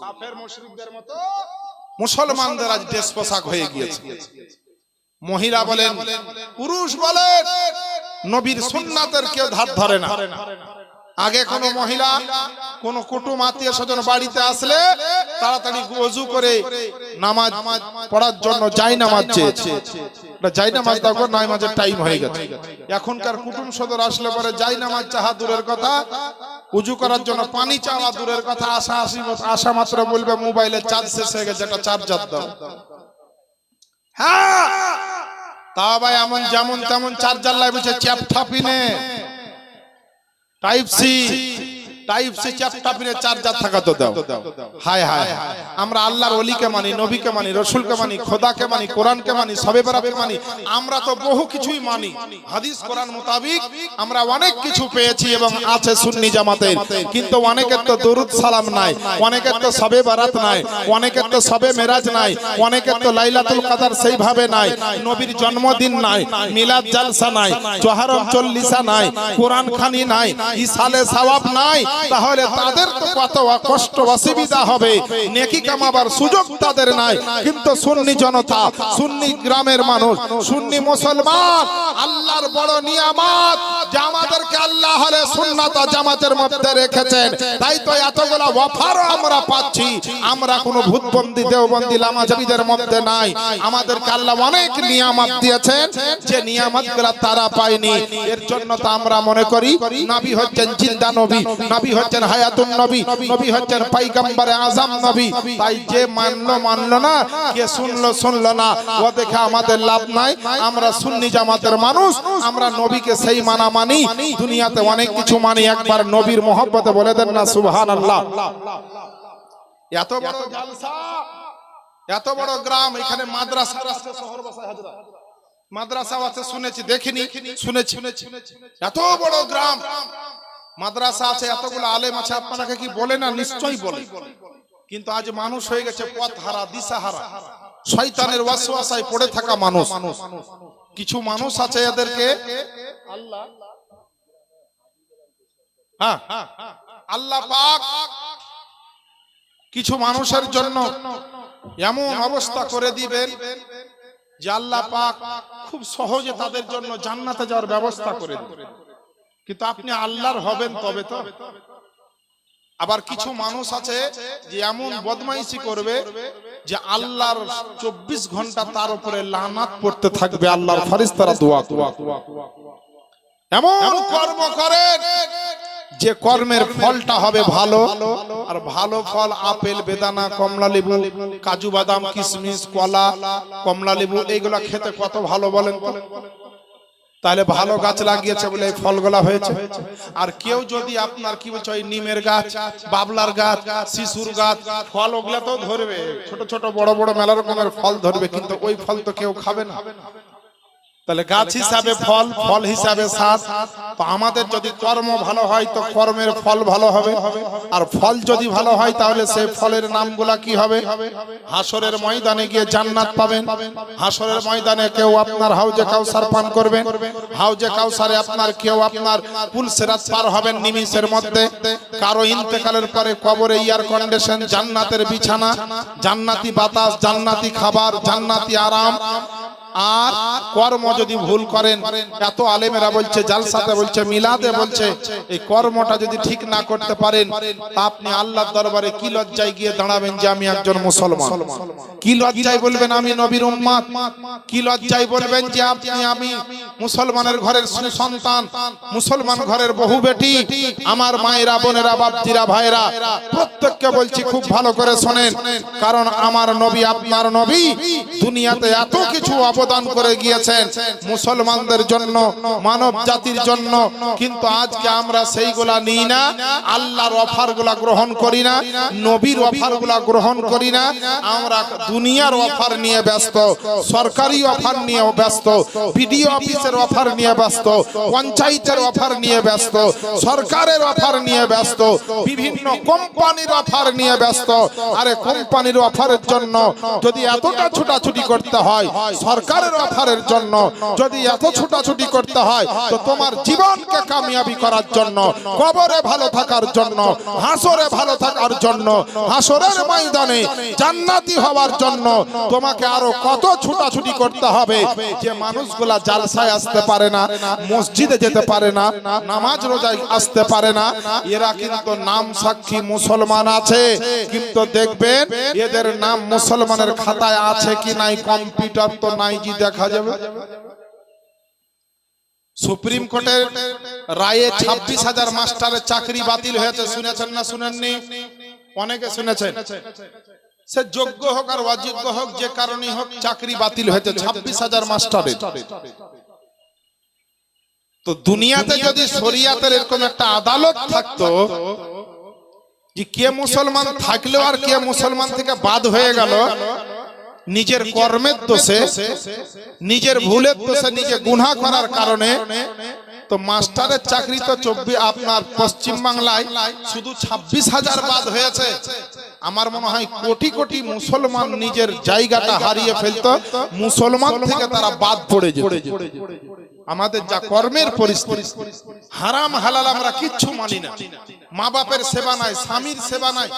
কাফের মুশরিকদের মতো মুসলমানদের আজ ড্রেস পোশাক হয়ে গিয়েছে। মহিলা বলেন, পুরুষ বলেন, নবীর সুন্নাতের কেউ ধার ধরে না। আগে কোনো মহিলা কোন কুটুম আত্মীয় স্বজন বাড়িতে আসলে তাড়াতাড়ি ওযু করে নামাজ পড়ার জন্য যাই নামাজ চেয়েছে, যাই নামাজ দাও, নামাজের টাইম হয়ে গেছে। এখনকার কুটুম সদর আসলে পরে যাই নামাজ চাহা দূরের কথা, উজু করার জন্য পানি চাওয়া দূরের কথা, আসা মাত্র বলবে মোবাইলের চার্জ শেষ হয়ে গেছে, একটা চার্জার দাও। হ্যাঁ, তা ভাই এমন যেমন তেমন চার্জার লাগছে, চ্যাপটাপিনে টাইপ সি চ্যাপটাপিনে চার্জার থাকা তো দাও। হায় হায়, আমরা আল্লাহর ওলিকে মানি, নবীকে মানি, রসুলকে মানি, খোদাকে মানি, কোরআনকে মানি, শবে বরাতকে মানি, আমরা তো বহু কিছুই মানি। হাদিস কোরআন মোতাবিক আমরা অনেক কিছু পেয়েছি এবং আছে সুন্নি জামাতের, কিন্তু অনেকের তো দরুদ সালাম নাই, অনেকের তো শবে বরাত নাই, অনেকের তো শবে মেরাজ নাই, অনেকের তো লাইলাতুল কদর সেইভাবে নাই, নবীর জন্মদিন নাই, মিলাদ জালসা নাই, জোহরম চল্লিশা নাই, কোরআন খানি নাই, ইসালে সওয়াব নাই। তাহলে তাদের তো কত কষ্ট অসুবিধা হবে, নেকি কামাবার সুযোগ তাদের নাই। কিন্তু সুন্নি জনতা, সুন্নি গ্রামের মানুষ, সুন্নি মুসলমান, আল্লাহর বড় নিয়ামত যে আমাদেরকে আল্লাহ হলে সুন্নাত জামাতের মধ্যে রেখেছেন, তাই তো এতগুলা অফারও আমরা পাচ্ছি। আমরা কোনো ভূতবন্দি দেওবন্দি লামাজাবিদের মধ্যে নাই, আমাদেরকে আল্লাহ অনেক নিয়ামত দিয়েছেন, যে নিয়ামতগুলা তারা পায়নি। এর জন্য তো আমরা মনে করি নবী হচ্ছেন জিন্দা নবী, নবী হচ্ছেন হায়াতুন নবী, নবী হচ্ছেন পয়গম্বরে আযম নবী। তাই যে মানলো না, কে শুনলো না, ও দেখে আমাদের লাভ নাই। আমরা সুন্নি জামাতের মানুষ, আমরা নবীকে সেই মানি। দুনিয়াতে অনেক কিছু মানি, একবার নবীর মহব্বতে বলে দেন না সুবহানাল্লাহ। এত বড় জালসা, এত বড় গ্রাম, এখানে মাদ্রাসা আছে, শহর বাসায় হাজরা মাদ্রাসা আছে, শুনেছি দেখিনি, শুনেছি। এত বড় গ্রাম, মাদ্রাসা আছে, এতগুলো আলেম আছে, আপনাকে কি বলে না? নিশ্চয়ই বলে। কিন্তু আজ মানুষ হয়ে গেছে পথ হারা, দিশাহারা, শয়তানের ওয়াসওয়াসায় পড়ে থাকা মানুষ। কিছু মানুষ আছে এদেরকে আল্লাহ, হ্যাঁ আল্লাহ পাক কিছু মানুষের জন্য এমন অবস্থা করে দিবেন যে আল্লাহ পাক খুব সহজে তাদের জন্য জান্নাতে যাওয়ার ব্যবস্থা করে দিবেন। কিন্তু আপনি আল্লাহর হবেন তবে তো। আবার কিছু মানুষ আছে যে এমন বদমাইশি করবে যে আল্লাহর 24 ঘন্টা তার উপরে লানাত পড়তে থাকবে, আল্লাহর ফেরেশতারা দোয়া এমন কর্ম করেন যে কর্মের ফলটা হবে ভালো। আর ভালো ফল আপেল, বেদানা, কমলা লেবু, কাজু বাদাম, কিশমিশ, কলা, কমলা লেবু, এইগুলা খেতে কত ভালো বলেন তো। তাহলে ভালো গাছ লাগিয়েছে বলে এই ফলগুলা হয়েছে। আর কেউ যদি আপনার কি বলছে ওই নিমের গাছ, বাবলার গাছ, শিশুর গাছ, ফল ওগুলা তো ধরবে, ছোট ছোট বড় বড় মেলা রকমের ফল ধরবে, কিন্তু ওই ফল তো কেউ খাবে না। তাহলে গাছ হিসাবে ফল, ফল হিসাবে স্বাদ। তো আমাদের যদি কর্ম ভালো হয় তো কর্মের ফল ভালো হবে, আর ফল যদি ভালো হয় তাহলে সেই ফলের নামগুলা কি হবে? হাসরের ময়দানে গিয়ে জান্নাত পাবেন। হাসরের ময়দানে কেউ আপনার হাউজে কাউসার পান করবেন, হাউজে কাউসারে আপনার কেউ আপনার পুল সিরাত পার হবেন নিমিষের মধ্যে। কারো ইন্তেকালের পরে কবরে এয়ার কন্ডিশন, জান্নাতের বিছানা, জান্নাতি বাতাস, জান্নাতি খাবার, জান্নাতি আরাম। আর কর্ম যদি ভুল করেন, এত আলেমেরা বলছে, জালসাতে বলছে, মিলাদে বলছে, এই কর্মটা যদি ঠিক না করতে পারেন তা আপনি আল্লাহর দরবারে কি লজ্জায় গিয়ে দাঁড়াবেন যে আমি একজন মুসলমান? কি লজ্জায় বলবেন আমি নবীর উম্মত? কি লজ্জায় বলবেন যে আমি মুসলমানের ঘরের সন্তান, মুসলমান ঘরের বহু বেটি? আমার মায়েরা, বোনেরা, বাপজিরা, ভাইরা, প্রত্যেককে বলছি খুব ভালো করে শোনেন, কারণ আমার নবী, আপনার নবী দুনিয়াতে এত কিছু অবদান করে গিয়েছেন মুসলমানদের জন্য, মানব জাতির জন্য। কিন্তু আজকে আমরা সেইগুলা নিই না, আল্লাহর অফারগুলা গ্রহণ করি না, নবীর অফারগুলা গ্রহণ করি না। আমরা দুনিয়ার অফার নিয়ে ব্যস্ত, সরকারি অফার নিয়ে ব্যস্ত, বিডিও অফিসের অফার নিয়ে ব্যস্ত, পঞ্চায়েতের অফার নিয়ে ব্যস্ত, সরকারের অফার নিয়ে ব্যস্ত, বিভিন্ন কোম্পানির অফার নিয়ে ব্যস্ত। আরে কোম্পানির অফারের জন্য যদি এতটা ছোটাছুটি করতে হয়, সরকার সরকারের অফারের জন্য যদি এত ছুটাছুটি করতে হয়, তো তোমার জীবনকে কামিয়াবি করার জন্য, কবরে ভালো থাকার জন্য, হাসরে ভালো থাকার জন্য, হাসরের ময়দানে জান্নাতি হওয়ার জন্য তোমাকে আরো কত ছুটাছুটি করতে হবে। যে মানুষগুলা জালসায় আসতে পারে না, মসজিদে যেতে পারে না, নামাজ রোজায় আসতে পারে না, এরা কিন্তু নাম সাক্ষী মুসলমান আছে, কিন্তু দেখবেন এদের নাম মুসলমানের খাতায় আছে কি নাই, কম্পিউটার তো নাই জি দেখা যাবে। সুপ্রিম কোর্টের রায়ে 26,000 মাস্টারের চাকরি বাতিল হয়েছে, শুনেছেন না শুনেননি? অনেকে শুনেছেন। সে যোগ্য হোক আর অযোগ্য হোক, যে কারণে হোক চাকরি বাতিল হয়েছে 26,000 মাস্টারের। তো দুনিয়াতে যদি শরিয়াতের এরকম একটা আদালত থাকতো যে কে মুসলমান থাকলেও আর কে মুসলমান থেকে বাদ হয়ে গেল নিজের কর্মের দোষে, নিজের ভুলের দোষে, নিজে গুনাহ করার কারণে, তো মাস্টারের চাকরি তো আপনার পশ্চিম বাংলায় শুধু 26,000 বাদ হয়েছে। আমার মনে হয় কোটি কোটি মুসলমান নিজের জায়গাটা হারিয়ে ফেলতো, মুসলমান থেকে তারা বাদ পড়ে যেত। আমাদের যা কর্মের পরিস্থিতি, হারাম হালাল আমরা কিচ্ছু মানি না, মা বাপের সেবা নাই, স্বামীর সেবা নাই,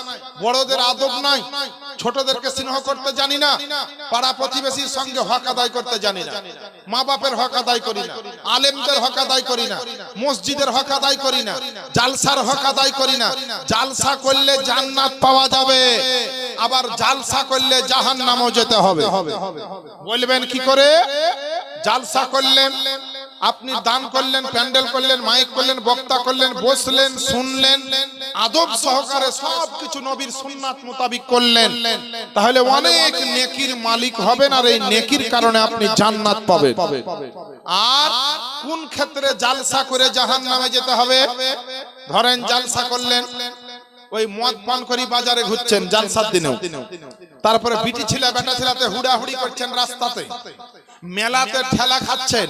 বড়দের আদব নাই, ছোটদেরকে স্নেহ করতে জানি না, পাড়া প্রতিবেশীর সঙ্গে হক আদায় করতে জানি না, মা বাপের হক আদায় করি না, আলেমদের হক আদায় করি না, মসজিদের হক আদায় করি না, জালসার হক আদায় করি না। জালসা করলে জান্নাত পাওয়া যাবে, আবার জালসা করলে জাহান্নামও যেতে হবে। বলবেন কি করে? জালসা করলেন, আপনি দান করলেন, প্যান্ডেল করলেন, মাইক করলেন, বক্তা করলেন, বসলেন, শুনলেন, আদব সহকারে সবকিছু নবীর সুন্নাত মোতাবিক করলেন, তাহলে অনেক নেকির মালিক হবেন, আর এই নেকির কারণে আপনি জান্নাত পাবেন। আর কোন ক্ষেত্রে জালসা করে জাহান্নামে যেতে হবে? ধরেন জালসা করলেন, ওই মদ পান করি বাজারে ঘুরছেন জালসার দিনেও, তারপরে বিটি ছেলে বেটা ছেলেতে হুড়াহুড়ি করছেন রাস্তাতে, মেলাতে ঠেলা খাচ্ছেন,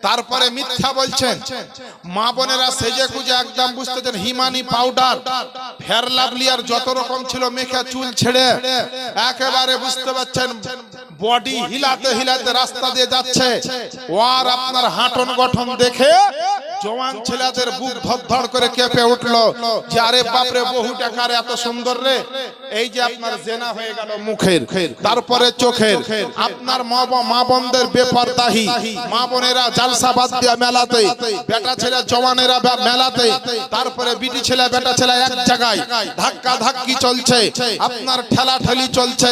তারপরে মিথ্যা বলছেন, মা বোনেরা সেজে গুজে একদম বুঝতেছেন হিমানি পাউডার, ফেয়ার লাভলি আর যত রকম ছিল মেখে চুল ছেড়ে একেবারে বুঝতে পারছেন বডি হিলাতে হিলাতে রাস্তা দিয়ে যাচ্ছে। আর আপনার হাঁটন গঠন দেখে জওয়ান ছেলেদের বুক ধড়ধড় করে কেঁপে উঠলো যে আরে বাপরে, বহু টাকার এত সুন্দর রে। এই যে আপনার জেনা হয়ে গেল মুখের, তারপরে চোখের, আপনার মা বোনদের বেপরদাহি, মা বোনেরা জালসা বাদ দিয়া মেলাতে, বেটা ছেলে জওয়ানেরা মেলাতে, তারপরে বিটি ছেলে বেটা ছেলে এক জায়গায় ধাক্কা ধাক্কি চলছে, আপনার ঠেলা ঠেলি চলছে।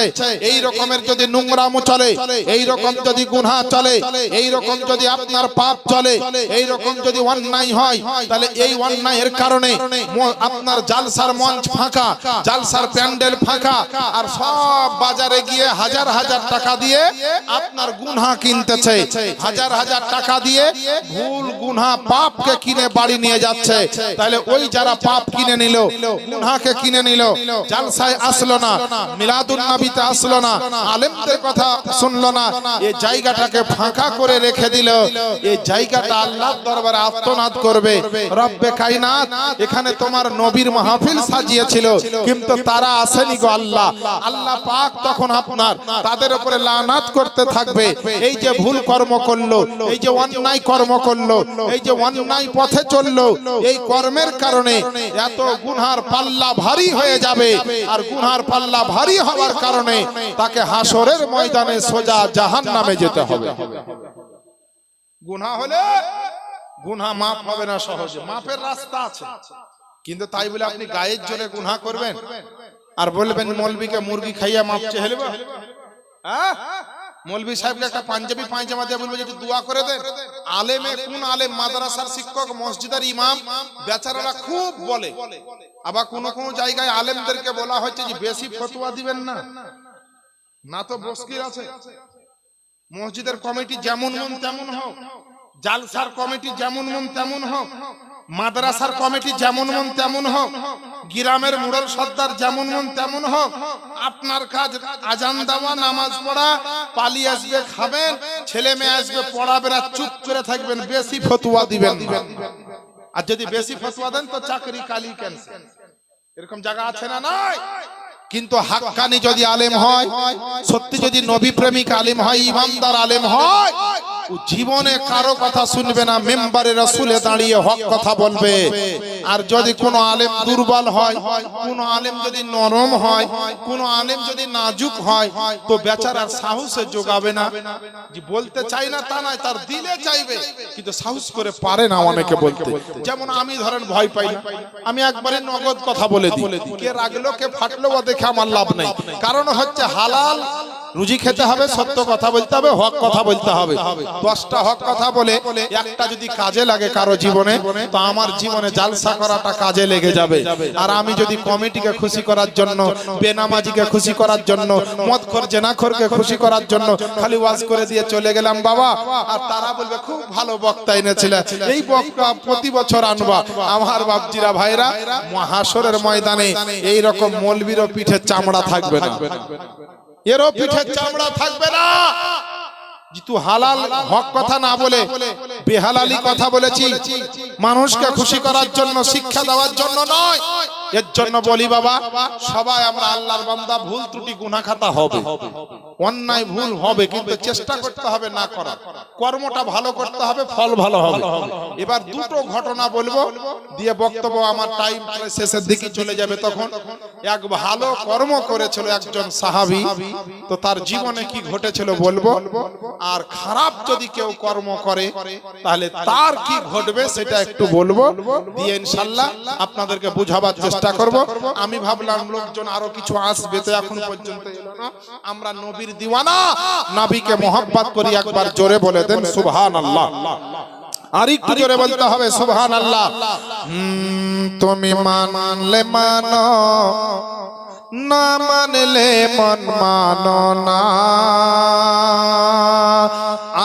এই রকমের যদি নোংরামো চলে, এই রকম যদি গুনাহ চলে, এই রকম যদি আপনার পাপ চলে, এই রকম যদি অন্যায় হয়, তাহলে এই অন্যায়ের কারণে আপনার জালসার মঞ্চ ফাঁকা, জালসার প্যান্ডেল ফাঁকা, আর সব বাজারে গিয়ে হাজার হাজার টাকা দিয়ে আপনার গুনাহ কিনতেছে, হাজার হাজার টাকা দিয়ে ভুল গুনাহ পাপকে কিনে বাড়ি নিয়ে যাচ্ছে। তাহলে ওই যারা পাপ কিনে নিল, গুনাহকে কিনে নিল, জালসায় আসলো না, মিলাদুন নবীতে আসলো না, আলেমদের কথা শুনলো না, এই জায়গাটাকে ফাঁকা করে রেখে দিল। এই জায়গাটা আল্লাহর দরবারে আত্মনাদ করবে, রব্বে কায়নাত এখানে তোমার নবীর মাহফিল সাজিয়েছিল, কিন্তু তারা আসেনি গো আল্লাহ। আল্লাহ পাক তখন আপনার তাদের উপরে লানাত করতে থাকবে। এই যে ভুল কর্ম করলো, এই যে অন্যায় কর্ম করলো, এই যে অন্যায় পথে চললো, এই কর্মের কারণে এত গুনার পাল্লা ভারী হয়ে যাবে, আর গুনার পাল্লা ভারী হওয়ার কারণে তাকে হাসরের ময়দানে সোজা জাহান্নামে যেতে হবে। গুনাহ হলে গুনাহ মাফ হবে না সহজে, মাফের রাস্তা আছে, কিন্তু তাই বলে আপনি গায়ের জোরে গুনাহ করবেন আর বলবেন মৌলবীকে মুরগি খাইয়া মাপ চেয়ে হেলবে? হ্যাঁ, মৌলবী সাহেবকে একটা পাঞ্জাবি পায়জামা দিয়ে বলবে যে দোয়া করে দেন। আলেমে কোন আলেম, মাদ্রাসার শিক্ষক, মসজিদের ইমাম বেচারারা খুব বলে। আবার কোন কোন জায়গায় আলেমদেরকে বলা হয়েছে যে বেশি ফতোয়া দিবেন না, না তো মুশকিল আছে। মসজিদের কমিটি যেমন মন তেমন হোক, জালসার কমিটি যেমন মন তেমন হোক, মাদ্রাসার কমিটি যেমন মন তেমন হোক, গ্রামের মুরল সর্দার যেমন মন তেমন হোক, আপনার কাজ আজান দেওয়া, নামাজ পড়া, পালি আসবে খাবেন, ছেলে মেয়ে আসবে পড়াবেন, আর চুপ করে থাকবেন, বেশি ফতোয়া দিবেন না। আর যদি বেশি ফতোয়া দেন তো চাকরি কালি ক্যান্সেল। এরকম জায়গা আছে না নাই? কিন্তু হাক্কানি যদি আলেম হয়, সত্যি যদি নবী প্রেমিক আলেম হয়, ইমানদার আলেম হয়, ও জীবনে কারো কথা শুনবে না, মেম্বারে রাসূলে দাঁড়িয়ে হক কথা বলবে। আর যদি কোনো আলেম দুর্বল হয়, কোনো আলেম যদি নরম হয়, কোনো আলেম যদি নাজুক হয়, তো বেচারার সাহসে যোগাবে না। যে বলতে চাই না তা নয়, তার দিলে চাইবে, কিন্তু সাহস করে পারে না অনেকে বলতে। যেমন আমি ধরেন ভয় পাই না, আমি একবারে নগদ কথা বলে দিই, কে রাগলো কে ফাটলো ও দেখে আমার লাভ নেই। কারণ হচ্ছে হালাল রুজি খেতে হবে, সত্য কথা বলতে হবে, হক কথা বলতে হবে। 10টা হক কথা বলে একটা যদি কাজে লাগে কারো জীবনে, তো আমার জীবনে জালসা করাটা কাজে লেগে যাবে। আর আমি যদি কমিটিকে খুশি করার জন্য, বেনামাজিকে খুশি করার জন্য, মদখোর জেনাখোরকে খুশি করার জন্য খালি ওয়াজ করে দিয়ে চলে গেলাম বাবা, আর তারা বলবে খুব ভালো বক্তা এনেছিলে, এই বক্তা প্রতি বছর আনবা, আমার বাপজিরা ভাইরা হাসরের ময়দানে এই রকম মৌলবীরও পিঠে চামড়া থাকবে না, এরও পিঠে চামড়া থাকবে না। তুই হালাল হক কথা না বলে বেহালালি কথা বলেছি, মানুষকে খুশি করার জন্য, শিক্ষা দেওয়ার জন্য নয়। এর জন্য বলি বাবা, সবাই আমরা আল্লাহর বান্দা, ভুল ত্রুটি গুনাহ খাতা হবে, অন্যায় ভুল হবে, কিন্তু চেষ্টা করতে হবে না করার, কর্মটা ভালো করতে হবে, ফল ভালো হবে। এবার দুটো ঘটনা বলবো, দিয়ে বক্তব্য আমার টাইম শেষের দিকে চলে যাবে। তখন এক ভালো কর্ম করেছিল একজন সাহাবী, তো তার জীবনে কি ঘটেছিল বলবো, আর খারাপ যদি কেউ কর্ম করে তাহলে তার কি ঘটবে সেটা একটু বলবো, দিয়ে ইনশাআল্লাহ আপনাদেরকে বুঝাবার চেষ্টা করব। আমি ভাবলাম লোকজন আরো কিছু আসবে, তো এখন পর্যন্ত এলো না। আমরা নবীর দিওয়ানা, নবীকে মহব্বত করি, একবার জোরে বলে দেন সুবহানাল্লাহ। আর একটু জোরে বলতে হবে সুবহানাল্লাহ। তুমি মানলে মানো, না মানলে মন মানো না,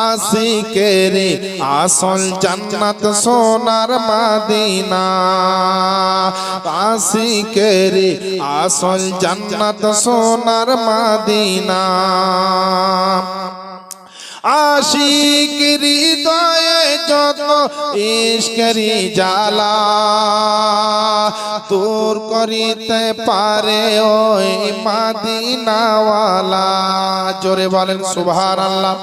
আশিকেরি আসল জান্নাত সোনার মদিনা, আশিকেরি আসল জান্নাত সোনার মদিনা। আশিক হৃদয়ে যত ইশকেরি জ্বালা, দূর করিতে পারে ওই মদিনাওয়ালা। জোরে বলেন সুবহানাল্লাহ।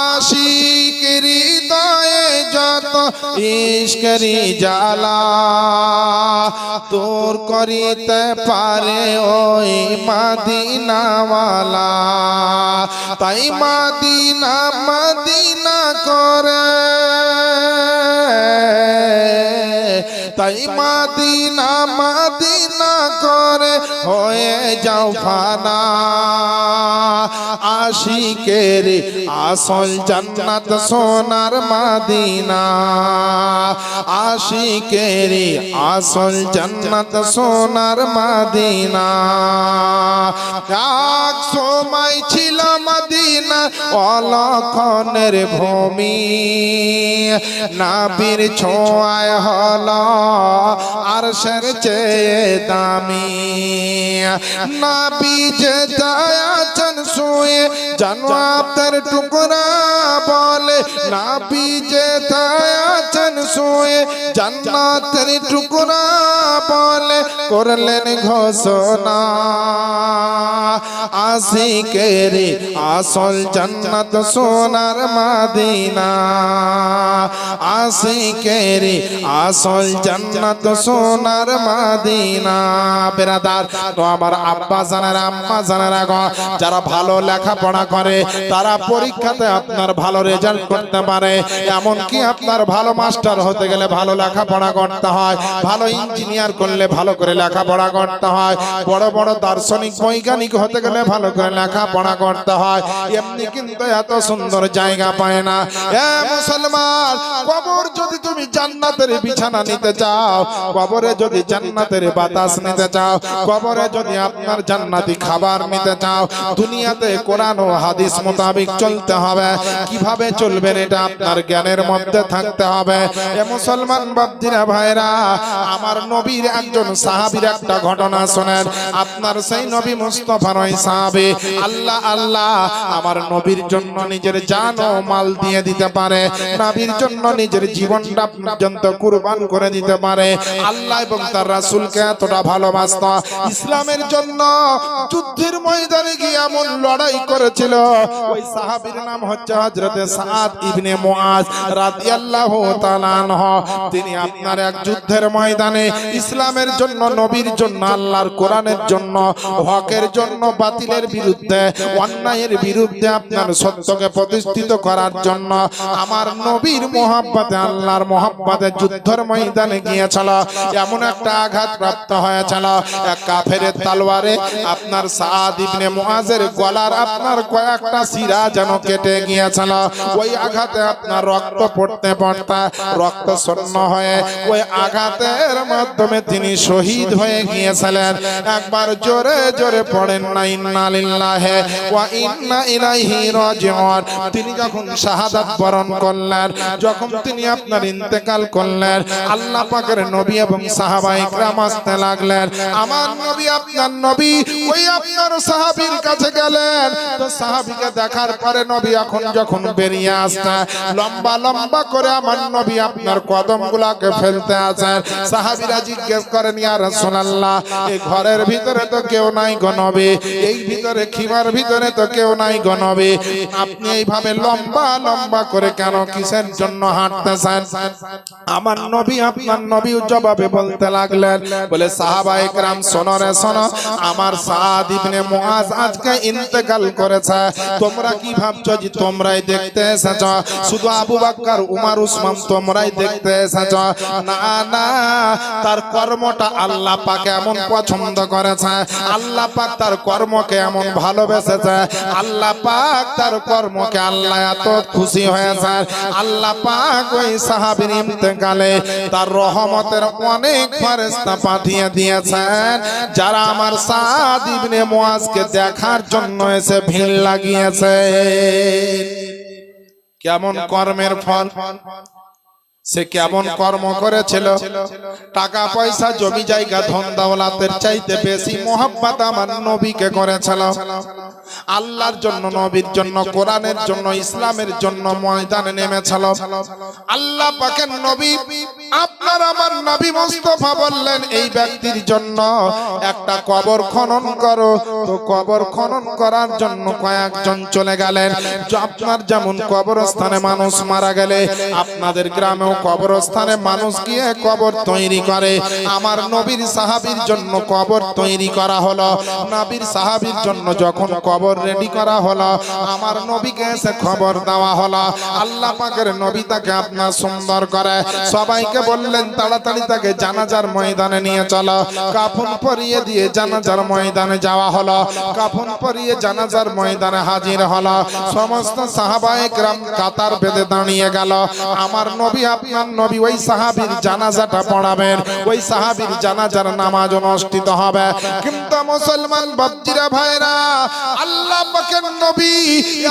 আশিক হৃদয়ে যত ইশকেরি জ্বালা, দূর করিতে পারে ওই মদিনাওয়ালা। তাই মদিনা মদিনা করে, তাই মদিনা মদিনা করে হয়ে যাও ফানা, আশিকের আসল জান্নাত সোনার মদিনা, আশিকের আসল জান্নাত সোনার মদিনা। এক সময় ছিল মদিনা অলক্ষণের ভূমি, নবীর ছোঁয়ায় হলো আরশের চেয়ে দামি, নবী যে আছেন শুয়ে জান্নাতের টুকরা বলে, নবী যে আছেন শুয়ে জান্নাতের টুকরা বলে, করলেন ঘোষণা আশিকের আসল জান্নাত সোনার মদিনা, আশিকের আসল জান্নাত সোনার মদিনা। বেরাদার, তো আমার আব্বা জানেরা আম্মা জানেরা গো, যারা ভালো লেখাপড়া করে তারা পরীক্ষাতে আপনার ভালো রেজাল্ট করতে পারে। এমনকি আপনার ভালো মাস্টার হতে গেলে ভালো লেখাপড়া করতে হয়, ভালো ইঞ্জিনিয়ার করলে ভালো করে লেখাপড়া করতে হয়, বড় বড় দার্শনিক বৈজ্ঞানিক হতে গেলে ভালো করে লেখাপড়া করতে হয়। এমনি কিন্তু এত সুন্দর জায়গা পায় না। এ মুসলমান, কবর যদি তুমি জান্নাতের বিছানা নিতে চাও, কবরে যদি জান্নাতের বাতাস নিতে চাও, কবরে যদি আপনার জান্নাতি খাবার নিতে চাও, দুনিয়াতে কোরআন ও হাদিস মোতাবেক চলতে হবে। কিভাবে চলবেন এটা আপনার জ্ঞানের মধ্যে থাকতে হবে। এ মুসলমান বাপজিরা ভাইরা, আমার নবীর একজন সাহাবীর একটা ঘটনা শোনেন। আপনার সেই নবী মুস্তাফার ওই সাহাবী আল্লাহ আল্লাহ আমার নবীর জন্য নিজের জান ও মাল দিয়ে দিতে পারে, নবীর জন্য নিজের জীবনটা পর্যন্ত কুরবান করে দিতে পারে। আল্লাহ এবং তার রাসূলকে এতটা ভালোবাসত, ইসলামের জন্য যুদ্ধের ময়দানে গিয়ে এমন লড়াই করেছিল। ওই সাহাবীর নাম হচ্ছে হযরতে সাদ ইবনে মুআজ রাদিয়াল্লাহু তাআলা আনহু। তিনি আপনার এক যুদ্ধের ময়দানে ইসলামের জন্য, নবীর জন্য, আল্লাহর কোরআনের জন্য, হকের জন্য, বাতিলের বিরুদ্ধে, অন্যায়ের বিরুদ্ধে আপনার সত্যকে প্রতিষ্ঠিত করার জন্য আমার নবীর মহব্বতে, আল্লাহর মহব্বতে যুদ্ধের ময়দানে গিয়েছিল। এমন একটা আঘাত প্রাপ্ত হয়েছিল, এক কাফেরের তলোয়ারে আপনার সাদ ইবনে মুআজের গলার আপনার কয়েকটা শিরা যেন কেটে গিয়েছিল। ওই আঘাতে আপনার রক্ত পড়তে পড়তে রক্ত শূন্য হয়ে ওই আঘাতের মাধ্যমে তিনি শহীদ হয়ে গিয়েছিলেন। একবার জোরে জোরে পড়েন না ইন্না লিল্লাহি ওয়া ইন্না ইলাইহি রাজিউন। তিনি যখন শাহাদাত বরণ করলেন, যখন তিনি আপনার ইন্তেকাল করলেন, আল্লাহ পাকের নবী এবং সাহাবায়ে কিরাম আসতে লাগলেন। আমার নবী, আপনার নবী ওই আপনার সাহাবীর কাছে গেলেন। তো সাহাবীকে দেখার পরে নবী এখন যখন বেরিয়ে আসছে, লম্বা লম্বা করে আমার নবী আপনার কদমগুলোকে ফেলতে আছেন। সাহাবীরা জিজ্ঞেস করেন, ইয়া রাসূলুল্লাহ, এই ঘরের ভিতরে তো কেউ নাই গো নবী, এই ভিতরে খিমার ভিতরে তো কেউ নাই গো নবী, আপনি এইভাবে লম্বা লম্বা করে কেন, কিসের জন্য হাঁটতেছেন? আমার নবী, আপনার নবী জবাবে বলতে লাগলেন, বলে সাহাবায়ে কেরাম শোনো রে শোনো, আমার সাদ ইবনে মুআজ আজকে ইন্তেকাল করেছে। তোমরা কি ভাবছো যে তোমরাই দেখতে এসেছো? শুধু আবু বকর, উমর, উসমান তোমরাই দেখতে এসেছো? না না, তার কর্মটা আল্লাহ পাক এমন পছন্দ করেছে, আল্লাহ পাক তার কর্মকে এমন ভালোবেসেছে, আল্লাহ পাক তার কর্মকে আল্লাহ এত খুশি হয়েছে, আল্লাহ পাক ওই সাহাবীর ইন্তেকালে তার রহমতের অনেক ফেরেশতা পাঠিয়ে দিয়েছেন, যারা আমার সাদ ইবনে মুআজকে দেখার জন্য এসে ভিড় লাগিয়েছে। কেমন কর্মের ফল, সে কেমন কর্ম করেছিল। টাকা পয়সা, জমি জায়গা, ধন দৌলতের চাইতে বেশি মহব্বত আমার নবীকে করেছিল। আল্লাহর জন্য, নবীর জন্য, কোরআনের জন্য, ইসলামের জন্য ময়দানে নেমেছিল। আল্লাহ পাকের নবী, আপনার আমার নবী মুস্তাফা বললেন, এই ব্যক্তির জন্য একটা কবর খনন করো। তো কবর খনন করার জন্য কয়েকজন চলে গেলেন। আপনার যেমন কবরস্থানে মানুষ মারা গেলে আপনাদের গ্রামেও কবরস্থানে মানুষ গিয়ে কবর তৈরি করে, আমার নবীর সাহাবীর জন্য কবর তৈরি করা হলো। নবীর সাহাবীর জন্য যখন কবর রেডি করা হলো, আমার নবীকে এসে খবর দেওয়া হলো। আল্লাহ পাকের নবী তাকে আপনার সুন্দর করে সবাইকে বললেন, তাড়াতাড়ি তাকে জানাজার ময়দানে নিয়ে চলো। কাফন পরিয়ে দিয়ে জানাজার ময়দানে যাওয়া হলো। কাফন পরিয়ে জানাজার ময়দানে হাজির হলো। সমস্ত সাহাবায়ে কেরাম কাতার বেঁধে দাঁড়িয়ে গেল। আমার নবী, আপনার নবী ওই সাহাবীর জানাজাটা পড়াবেন, ওই সাহাবীর জানাজার নামাজ অনুষ্ঠিত হবে। কিন্তু মুসলমান বাপজিরা ভাইরা, আল্লাহ পাকের নবী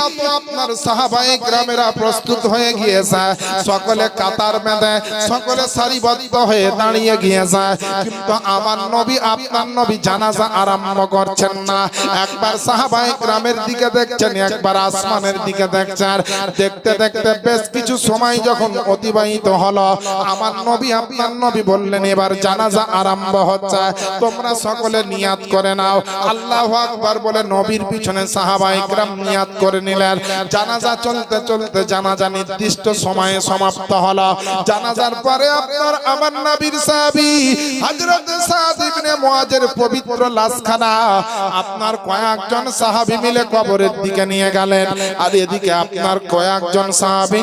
এত আপনার সাহাবায়ে কেরামেরা প্রস্তুত হয়ে গিয়েছে, সকলে কাতার বেঁধে, সকলে সারিবদ্ধ হয়ে দাঁড়িয়ে গিয়েছে। কিন্তু আমার নবী, আপনার নবী জানাজা আরম্ভ করছেন না। একবার সাহাবায়ে কেরামের দিকে দেখছেন, একবার আসমানের দিকে দেখছেন। দেখতে দেখতে বেশ কিছু সময় যখন অতিবাহিত হলো, আমার নবী, আপনার নবী বললেন, এবার জানাজা আরম্ভ হচ্ছে, তোমরা সকলে নিয়াত করে নাও। আল্লাহু আকবার বলে নবীর পিছনে সাহাবায়ে কেরাম নিয়াত করে নিলেন। জানাজা চলতে চলতে জানাজা নির্দিষ্ট সময়ে সমাপ্ত হলো। জানাজার পরে আপনার আমার নবীর সাহাবী হযরত সাদ ইবনে মুআজের পবিত্র লাশখানা আপনার কয়েকজন সাহাবী মিলে কবরের দিকে নিয়ে গেলেন। আর এদিকে আপনার কয়েকজন সাহাবী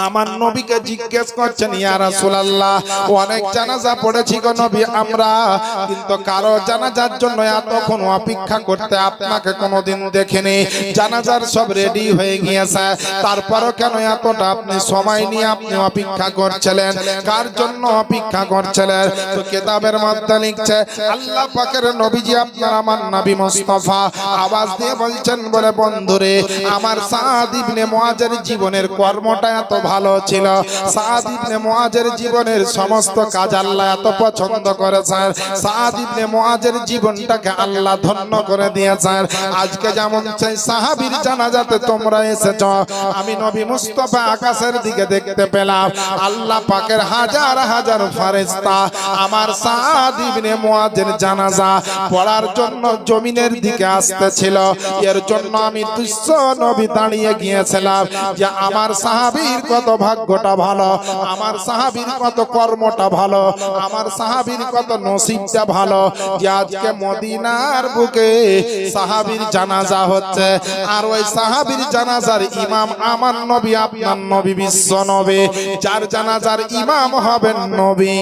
আমার নবীকে জিজ্ঞেস করছেন, ইয়া রাসূলুল্লাহ, অনেক জানাজা পড়েছি গো নবী আমরা, কিন্তু কারো জানাজার জন্য এতক্ষণ অপেক্ষা করতে আপনাকে কোনোদিন দেখিনি। জানাজার সব রেডি হয়ে গিয়েছে, তারপরও কেন এতটা আপনি সময় নিয়ে আপনি অপেক্ষা করছিলেন? কার জন্য অপেক্ষা করছিলেন। তো কিতাবের মধ্যে লিখছে আল্লাহ পাকের নবীজি আপনার আমার নবী মুস্তাফা আওয়াজ দিয়ে বলছেন বলে বন্ধুরে আমার সাদ ইবনে মুআজের জীবনের কর্মটা এত ভালো ছিল, সাদ ইবনে মুআজের জীবনের সমস্ত কাজ আল্লাহ এত পছন্দ করেছেন, সাদ ইবনে মুআজের জীবনটাকে আল্লাহ ধন্য করে দিয়েছেন। আজকে যেমন সেই সাহাবীর জানাজাতে তোমরা এসেছো, আমি নবী মুস্তাফা আকাশের দিকে দেখতে পেলাম আল্লাহ পাকের হাজার হাজার ফেরেশতা আমার সাদ ইবনে মুআজের জানাজা পড়ার জন্য জমিনের দিকে আসতেছিল। এর জন্য আমি তুচ্ছ নবী দাঁড়িয়ে গিয়েছিলাম যে আমার সাহাবীর কত ভাগ্যটা ভালো, আমার সাহাবীর কত কর্মটা ভালো, আমার সাহাবীর কত নসিবটা ভালো যে আজকে মদিনার বুকে সাহাবীর জানাজা হচ্ছে। আর ওই সাহাবীর জানাজার ইমাম আমার নবী আপনার নবী বিশ্ব নবী, যার জানাজার ইমাম হবেন নবী,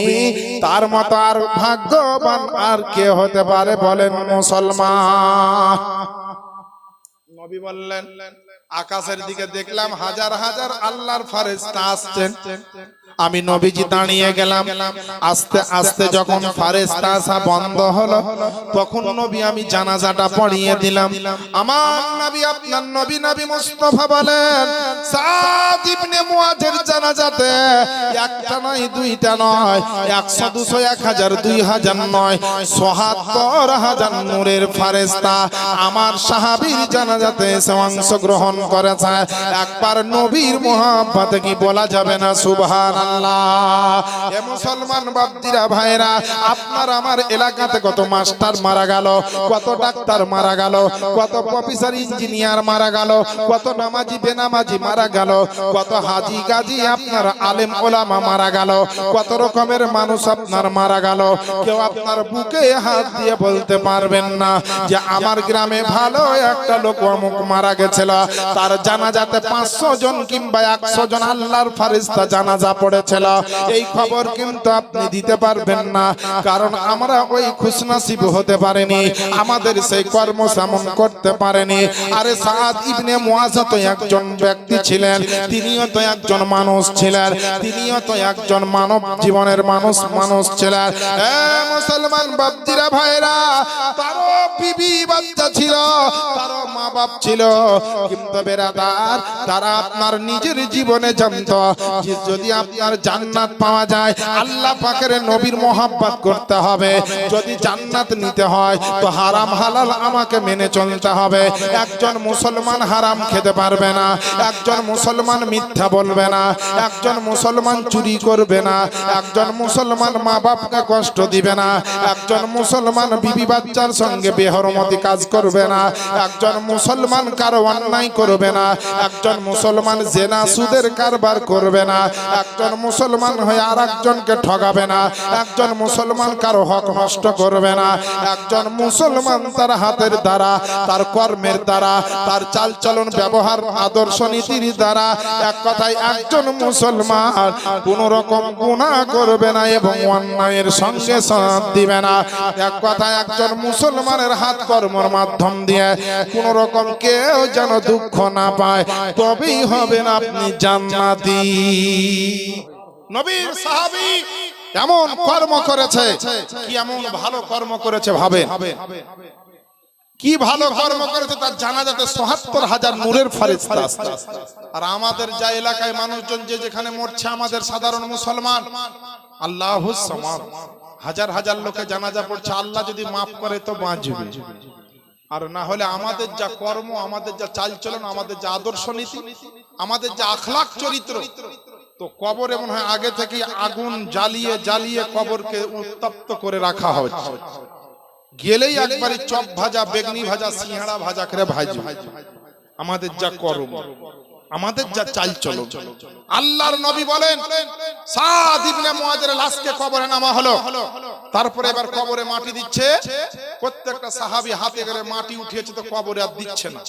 তার মতো আর ভাগ্যবান আর কে হতে পারে বলেন মুসলমান? নবী বললেন আকাশের দিকে দেখলাম হাজার হাজার আল্লাহর ফেরেশতা আসছেন, আমি নবীজি দাঁড়িয়ে গেলাম। আস্তে আস্তে যখন ফেরেশতা আসা বন্ধ হলো তখন নবী আমি জানাজাটা পড়িয়ে দিলাম। আমার নবী আপনার নবী নবী মুস্তাফা বলেন সাদ ইবনে মুআজের জানাজাতে একটা নয় দুইটা নয় 100 200 1000 2000 নয় ৭৭,০০০ নূরের ফেরেশতা আমার সাহাবীর জানাজাতে এসে অংশগ্রহণ করেছে। একবার নবীর মহব্বতে কি বলা যাবে না সুবহানাল্লাহ? এ মুসলমান বাপজিরা ভাইরা আপনার আমার এলাকাতে কত মাস্টার মারা গেল, কত ডাক্তার মারা গেল, কত প্রফেসর ইঞ্জিনিয়ার মারা গেল, কত নামাজি বেনামাজি মারা গেল, কত হাজি গাজী আপনার আলেম ওলামা মারা গেল, কত রকমের মানুষ আপনার মারা গেল। কেউ আপনার বুকে হাত দিয়ে বলতে পারবেন না যে আমার গ্রামে ভালো একটা লোক অমুক মারা গেছিল, তার জানাজাতে 500 জন কিংবা 100 জন আল্লাহর ফেরেশতা জানাজা পড়েছিল। এই খবর কিন্তু আপনি দিতে পারবেন না, কারণ আমরা ওই খুশনসিব হতে পারিনি, আমাদের সেই কর্ম সামন করতে পারেনি। আরে সাদ ইবনে মুআজ তো একজন ব্যক্তি ছিলেন, তিনিও তো একজন মানুষ ছিলেন, তিনিও তো একজন মানব জীবনের মানুষ ছিলেন। এ মুসলমান বাপজিরা ভাইরা তারও বিবি বাচ্চা ছিল, তারও মা বাপ ছিল, কিন্তু বেরাদার তারা আপনার নিজের জীবনে জানতো যে যদি আপনার জান্নাত পাওয়া যায় আল্লাহ পাকের নবীর মহব্বত করতে হবে, যদি জান্নাত নিতে হয় তো হারাম হালাল আমাকে মেনে চলতে হবে। একজন মুসলমান হারাম খেতে পারবে না, একজন মুসলমান মিথ্যা বলবে না, একজন মুসলমান চুরি করবে না, একজন মুসলমান মা বাপকে কষ্ট দিবে না, একজন মুসলমান বিবি বাচ্চার সঙ্গে বেহরমতি কাজ করবে না, একজন মুসলমান কারো অন্যায় করবে না, একজন মুসলমান জেনা সুদের কারবার করবে না, একজন মুসলমান হয়ে আর একজনকে ঠগাবে না, একজন মুসলমান কারো হক নষ্ট করবে না, একজন মুসলমান তার হাতের দ্বারা, তার কর্মের দ্বারা, তার চালচলন ব্যবহার আদর্শ নীতির দ্বারা, এক কথায় একজন মুসলমান কোন রকম গুনাহ করবে না এবং অন্যায়ের সঙ্গে সাথ দিবে না। এক কথায় একজন মুসলমানের হাত কর্মের মাধ্যম দিয়ে কোন রকম কেউ যেন দুঃখ না পায়, তবেই হবেন আপনি জান্নাতি। নবীর সাহাবী এমন কর্ম করেছে, কি এমন ভালো কর্ম করেছে ভাবেন, কি ভালো কর্ম করেছে, তার জানাজাতে ৭৭,০০০ নূরের ফেরেশতা আসছে। আর আমাদের যা এলাকায় মানুষজন যে যেখানে মরছে আমাদের সাধারণ মুসলমান, আল্লাহুস সামাদ, হাজার হাজার লোকে জানাজা পড়ছে, আল্লাহ যদি মাফ করে তো বাঁচবে, আর না হলে আমাদের যা কর্ম, আমাদের যা চালচলন, আমাদের যা আদর্শ নীতি, আমাদের যা আখলাক চরিত্র, তো কবর এমন হয় আগে থেকে আগুন জ্বালিয়ে জ্বালিয়ে কবরকে উত্তপ্ত করে রাখা হচ্ছে, গেলেই একবারে চপ ভাজা, বেগনি ভাজা, সিংহাড়া ভাজা করে ভাজবে। আমাদের যা কর্ম, আমাদের যা চালচলন। আল্লাহর নবী বলেন সাদ ইবনে মুআজের লাশকে কবরে নামা হলো, তারপরে এবার কবরে মাটি দিচ্ছে, প্রত্যেকটা সাহাবী হাতে করে মাটি উঠিয়েছে, তো কবরে আর দিচ্ছে না,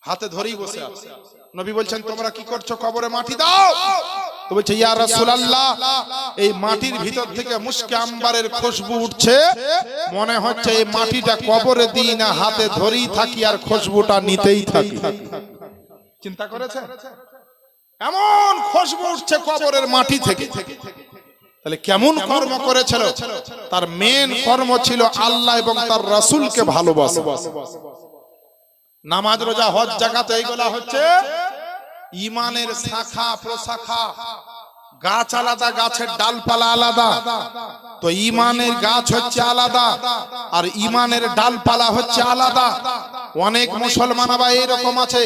হাতে ধরেই বসে আছে। নবী বলছেন তোমরা কি করছো, কবরে মাটি দাও। তো বলছে ইয়া রাসূলুল্লাহ, এই মাটির ভিতর থেকে মুশকে আম্বারের খুশবু উঠছে, মনে হচ্ছে এই মাটিটা কবরে দিই না, হাতে ধরেই থাকি আর খুশবুটা নিতেই থাকি। চিন্তা করেছে এমন খুশবু উঠছে কবরের মাটি থেকে। তাহলে কেমন কর্ম করেছিল? তার মেন কর্ম ছিল আল্লাহ এবং তার রাসূলকে ভালোবাসা। নামাজ, রোজা, হজ, যাকাত এইগুলা হচ্ছে ঈমানের শাখা প্রশাখা। গাছ আলাদা, গাছের ডালপালা আলাদা। তো ঈমানের গাছ হচ্ছে আলাদা আর ঈমানের ডালপালা হচ্ছে আলাদা। অনেক মুসলমান আবার এরকম আছে,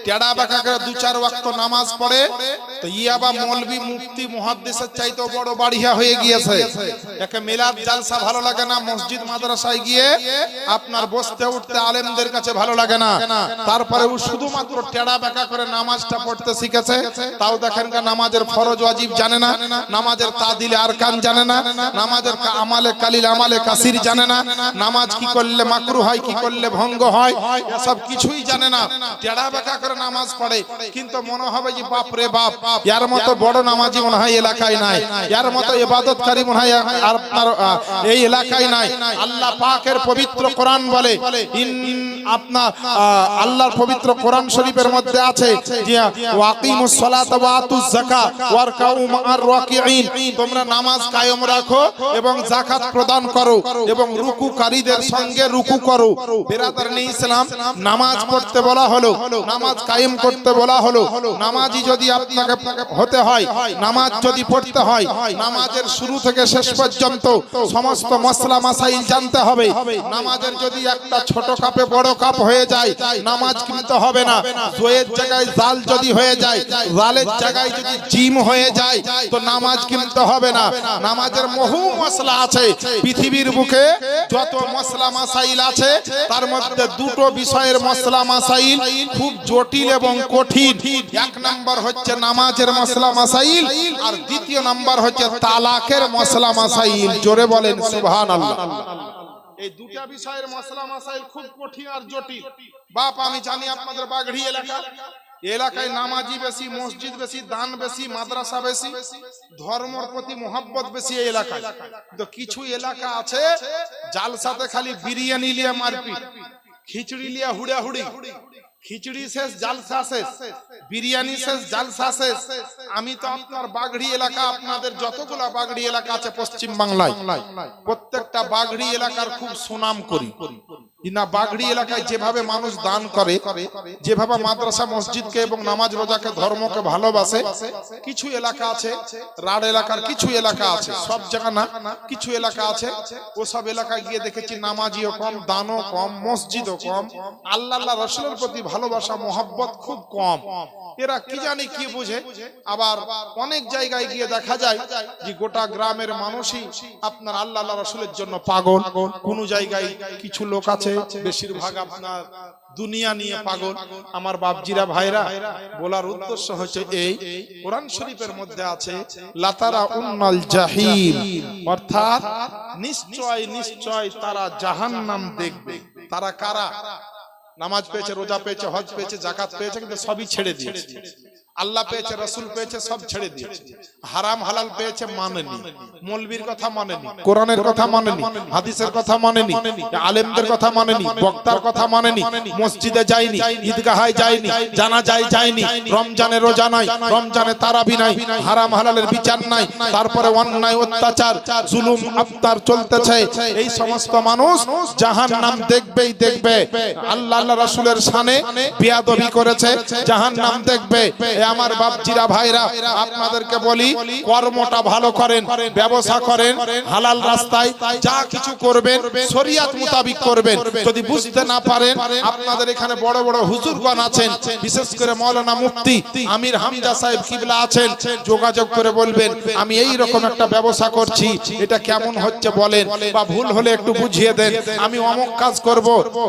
টেড়া বাঁকা করে 2-4 ওয়াক্ত নামাজ পড়ে, তো ইয়াবা মৌলভী মুফতি মুহাদ্দিসের চাইতেও বড় বাড়িয়া হয়ে গিয়েছে। একে মিলাদ জালসা ভালো লাগে না, মসজিদ মাদ্রাসায় গিয়ে আপনার বসতে উঠতে আলেমদের কাছে ভালো লাগে না। তারপরে ও শুধুমাত্র টেড়া বাঁকা করে নামাজটা পড়তে শিখেছে। তাও দেখেন নামাজের ফরজ ওয়াজিব জানে না, নামাজের তাদিলে আরকান জানে না, নামাজের আমালে কালিল আমালে কাসির জানে না, নামাজ কি করলে মাকরুহ হয়, কি করলে ভঙ্গ হয়, সব কিছুই জানে না। টেড়া বাঁকা করে নামাজ পড়ে, কিন্তু মনে হবে যে বাপ রে বাপ, ইয়ার মতো বড় নামাজি মনে হয় এলাকায় নাই, ইয়ার মতো ইবাদতকারী মনে হয় আর আপনার এই এলাকায় নাই। আল্লাহ পাকের পবিত্র কোরআন বলে, আপনার আল্লাহর পবিত্র কোরআন শরীফের মধ্যে আছে যে ওয়াকিমুস সালাতা ওয়া আতুজ যাকাত ওয়ারকাউ মা'আর রাকিঈন, তোমরা নামাজ কায়েম রাখো এবং যাকাত প্রদান করো এবং রুকুকারীদের সঙ্গে রুকু করো। বিরাদরানে ইসলাম, নামাজ পড়তে বলা হলো, নামাজ কায়েম করতে বলা হলো। নামাজি যদি আপনাকে হতে হয়, নামাজ যদি পড়তে হয়, নামাজের শুরু থেকে শেষ পর্যন্ত সমস্ত মাসলা মাসাইল জানতে হবে। নামাজের যদি একটা ছোট কাপে বড় কাপ হয়ে যায়, নামাজ কিন্তু হবে না। জয়ের জায়গায় জাল যদি হয়ে যায়, জালের জায়গায় যদি জিম হয়ে যায়, তো নামাজ কিন্তু হবে না। নামাজের বহু মশলা আছে। পৃথিবীর বুকে যত মশলা মাসাইল আছে, তার মধ্যে দুটো বিষয়ের মশলা মাসাইল খুব জটিল এবং কঠিন। এক নাম্বার হচ্ছে নামাজের মশলা মাসাইল, আর দ্বিতীয় নাম্বার হচ্ছে তালাকের মশলা মাসাইল। জোরে বলেন সুবহানাল্লাহ। এই দুটা বিষয়ের মশলা মাসাইল খুব কঠিন আর জটিল। বাপ, আমি জানি আপনাদের বাগড়ি এলাকায় নামাজি বেশি, মসজিদ বেশি, দান বেশি, মাদ্রাসা বেশি, ধর্মের প্রতি মোহাব্বত বেশি এই এলাকায়। তো কিছু এলাকা আছে জালসাতে খালি বিরিয়ানি লিয়ে মারপিট, খিচুড়ি লিয়ে হুড়াহুড়ি, খিচুড়ি শেষ জালসা শেষ, বিরিয়ানি শেষ জালসা শেষ। আমি তো আপনার বাগড়ি এলাকা, আপনাদের যতগুলা বাগড়ি এলাকা আছে পশ্চিম বাংলায়, প্রত্যেকটা বাগড়ি এলাকার খুব সুনাম করি। না, বাগড়ি এলাকায় যেভাবে মানুষ দান করে, যেভাবে মাদ্রাসা মসজিদকে এবং নামাজ রোজাকে ধর্মকে ভালোবাসে, কিছু এলাকা আছে, রাড এলাকার কিছু এলাকা আছে, সব জায়গা না, কিছু এলাকা আছে, ওসব এলাকায় গিয়ে দেখেছি নামাজিও কম, দানও কম, মসজিদও কম, আল্লাহ রাসূলের প্রতি ভালোবাসা মহব্বত খুব কম। এরা কি জানি কি বুঝে। আবার অনেক জায়গায় গিয়ে দেখা যায় যে গোটা গ্রামের মানুষই আপনার আল্লাহ রাসূলের জন্য পাগল। কোন জায়গায় কিছু লোক আছে, বেশিরভাগ আপনার দুনিয়া নিয়ে পাগল। আমার বাপজিরা ভাইরা, বলার উদ্দেশ্য হচ্ছে এই, কোরআন শরীফের মধ্যে আছে লাতারা উন্নাল জাহিম, অর্থাৎ নিশ্চয় নিশ্চয় তারা জাহান্নাম দেখবে। তারা কারা? নামাজ পেয়েছে, রোজা পেয়েছে, হজ পেয়েছে, যাকাত পেয়েছে, কিন্তু সবই ছেড়ে দিয়েছে। আল্লাহ পেয়েছে, রাসূল পেয়েছে, সব ছেড়ে দিয়েছে। হারাম হালাল পেয়েছে, মানেনি। মৌলবীর কথা মানেনি, কোরআনের কথা মানেনি, হাদিসের কথা মানেনি, আলেমদের কথা মানেনি, বক্তার কথা মানেনি, মসজিদে যায়নি, ঈদগাহে যায়নি, জানাজায় যায়নি, রমজানে রোজা নাই, রমজানে তারাবি নাই, হারাম হালালের বিচার নাই, তারপরে অন্যায় অত্যাচার জুলুম আফতার চলতেছে। এই সমস্ত মানুষ জাহান্নাম দেখবেই দেখবে। আল্লাহ রাসূলের শানে বেয়াদবি করেছে, জাহান্নাম দেখবে। আমার বাপজিরা ভাইরা, আপনাদেরকে বলি, কর্মটা ভালো করেন, ব্যবসা করেন, হালাল রাস্তায় যা কিছু করবেন শরীয়ত মোতাবেক করবেন। যদি বুঝতে না পারেন, আপনাদের এখানে বড় বড় হুজুরগণ আছেন, বিশেষ করে মাওলানা মুফতি আমির হামজা সাহেব কিবলা আছেন, যোগাযোগ করে বলবেন আমি এই রকম একটা ব্যবসা করছি, এটা কেমন হচ্ছে বলেন, বা ভুল হলে একটু বুঝিয়ে দেন, আমি অমুক কাজ করব।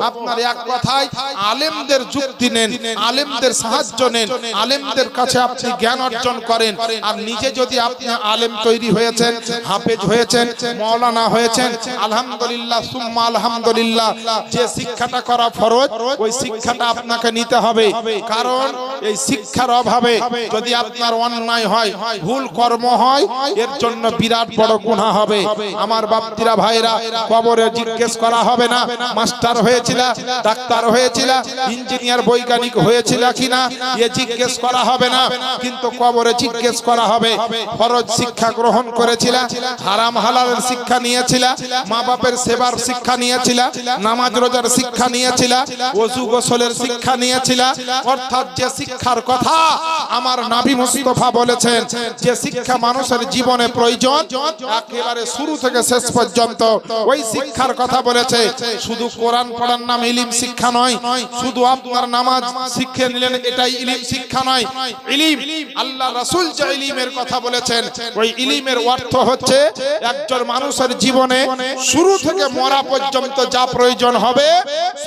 আপনার এক কথায় আলেমদের যুক্তি নেন, আলেমদের সাহায্য নেন, আলেমদের কাছে আপনি জ্ঞান অর্জন করেন। আর নিজে যদি আপনি আলেম তৈরি হয়েছেন, হাফেজ হয়েছেন, মাওলানা হয়েছেন, আলহামদুলিল্লাহ সুম্মা আলহামদুলিল্লাহ, যে শিক্ষাটা করা ফরজ, ওই শিক্ষাটা আপনাকে নিতে হবে। কারণ এই শিক্ষার অভাবে যদি আপনার অন্যায় হয়, ভুল কর্ম হয়, এর জন্য বিরাট বড় গুনাহ হবে। আমার বাপজিরা ভাইরা, কবরে জিজ্ঞেস করা হবে না মাস্টার হয়েছিল, ডাক্তার হয়েছিল, ইঞ্জিনিয়ার, বৈজ্ঞানিক হয়েছিল কিনা, এ জিজ্ঞেস করা হবে না, কিন্তু কবরে জিজ্ঞেস করা হবে ফরজ শিক্ষা গ্রহণ করেছিলা, হারাম হালালের শিক্ষা নিয়েছিলা, মা বাপের সেবার শিক্ষা নিয়েছিলা, নামাজ রোজার শিক্ষা নিয়েছিলা, ওযু গোসলের শিক্ষা নিয়েছিলা। অর্থাৎ যে শিক্ষার কথা আমার নবী মুস্তাফা বলেছেন, যে শিক্ষা মানুষের জীবনে প্রয়োজন একেবারে শুরু থেকে শেষ পর্যন্ত ওই শিক্ষার কথা বলেছে। শুধু কোরআন পড়ার নাম ইলম শিক্ষা নয়, শুধু আপনার নামাজ শিখে নিলেন এটাই ইলম শিক্ষা নয়। ইলম আল্লাহ রাসূল যে ইলমের কথা বলেছেন, ওই ইলমের অর্থ হচ্ছে একজন মানুষের জীবনে শুরু থেকে মরা পর্যন্ত যা প্রয়োজন হবে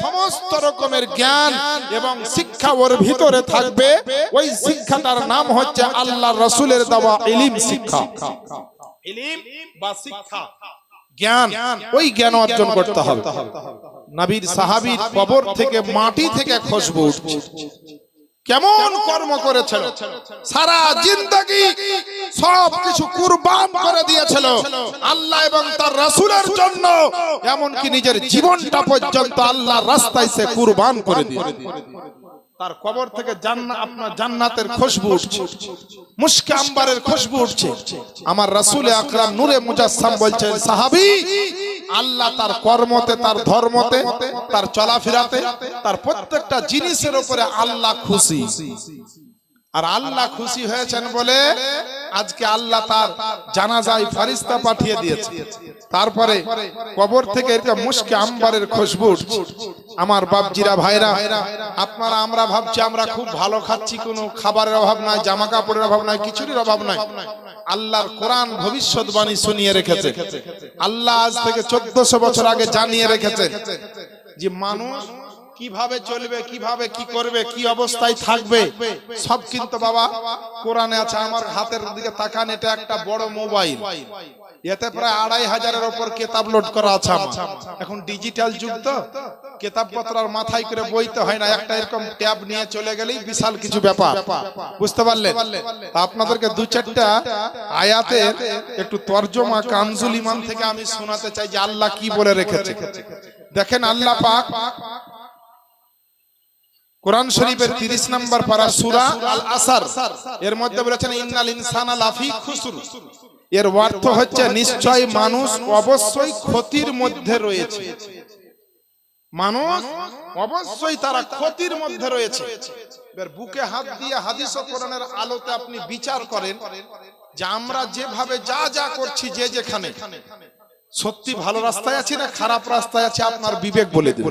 সমস্ত রকমের জ্ঞান এবং শিক্ষা ওর ভিতরে থাকবে। ওই শিক্ষাটার নাম হচ্ছে আল্লাহ রাসূলের দেওয়া ইলম শিক্ষা। ইলম বা শিক্ষা জ্ঞান, ওই জ্ঞান অর্জন করতে হবে। নবীর সাহাবীর কবর থেকে মাটি থেকে খুশবু উঠছে। কেমন কর্ম করেছিল, সারা জিন্দেগি সবকিছু কুরবান করে দিয়েছিল আল্লাহ এবং তার রাসূলের জন্য, এমনকি নিজের জীবনটা পর্যন্ত আল্লাহর রাস্তায় সে কুরবান করে দিয়েছে। তার কবর থেকে আপনার জান্নাতের খুশবু উঠছে, মুশকে আম্বারের খুশবু উঠছে। আমার রাসূল আকরাম নূরে মুজাসসাম বলছেন, সাহাবী আল্লাহ তার কর্মতে, তার ধর্মতে, তার চলাফেরাতে, তার প্রত্যেকটা জিনিসের উপরে আল্লাহ খুশি। আর আল্লাহ খুশি হয়েছেন বলে আজকে আল্লাহ তার জানাজায় ফেরেশতা পাঠিয়ে দিয়েছে। তারপরে কবর থেকে এরকম মুশকে আম্বারের খুশবু উঠছে। আমার বাপজিরা ভাইরা, আপনারা আমরা ভাবছি আমরা খুব ভালো খাচ্ছি, কোনো খাবারের অভাব নাই, জামা কাপড়ের অভাব নাই, কিছুরই অভাব নাই। আল্লাহর কোরআন ভবিষ্যৎবাণী শুনিয়ে রেখেছে। আল্লাহ আজ থেকে 1400 বছর আগে জানিয়ে রেখেছেন যে মানুষ কিভাবে চলবে, কিভাবে কি করবে, কি অবস্থায় থাকবে, সব কিন্তু বাবা কোরআনে আছে। আমার হাতের দিকে তাকান, এটা একটা বড় মোবাইল, এতে প্রায় 2500-এর উপর কিতাব লোড করা আছে। এখন ডিজিটাল যুগ, তো কিতাবপত্র আর মাথায় করে বইতে হয় না, একটা এরকম ট্যাব নিয়ে চলে গেলেই বিশাল কিছু ব্যাপার, বুঝতে পারলেন? আপনাদেরকে দু চারটা আয়াতের একটু তরজমা কানজুল ইমান থেকে আমি শোনাতে চাই যে আল্লাহ কি বলে রেখেছে। দেখেন আল্লাহ পাক কোরআন শরীফের 30 নম্বর পারা সূরা আল আসর এর মধ্যে বলেছেন, ইন্নাল ইনসানা লাফি খুসর। এর অর্থ হচ্ছে নিশ্চয় মানুষ অবশ্যই ক্ষতির মধ্যে রয়েছে। মানুষ অবশ্যই তারা ক্ষতির মধ্যে রয়েছে। এবার বুকে হাত দিয়ে হাদিস ও কোরআনের আলোতে আপনি বিচার করেন যে আমরা যেভাবে যা যা করছি, যে যেখানে সত্যি ভালো রাস্তায় আছি না খারাপ রাস্তায় আছি, আপনার বিবেক বলে দেবে।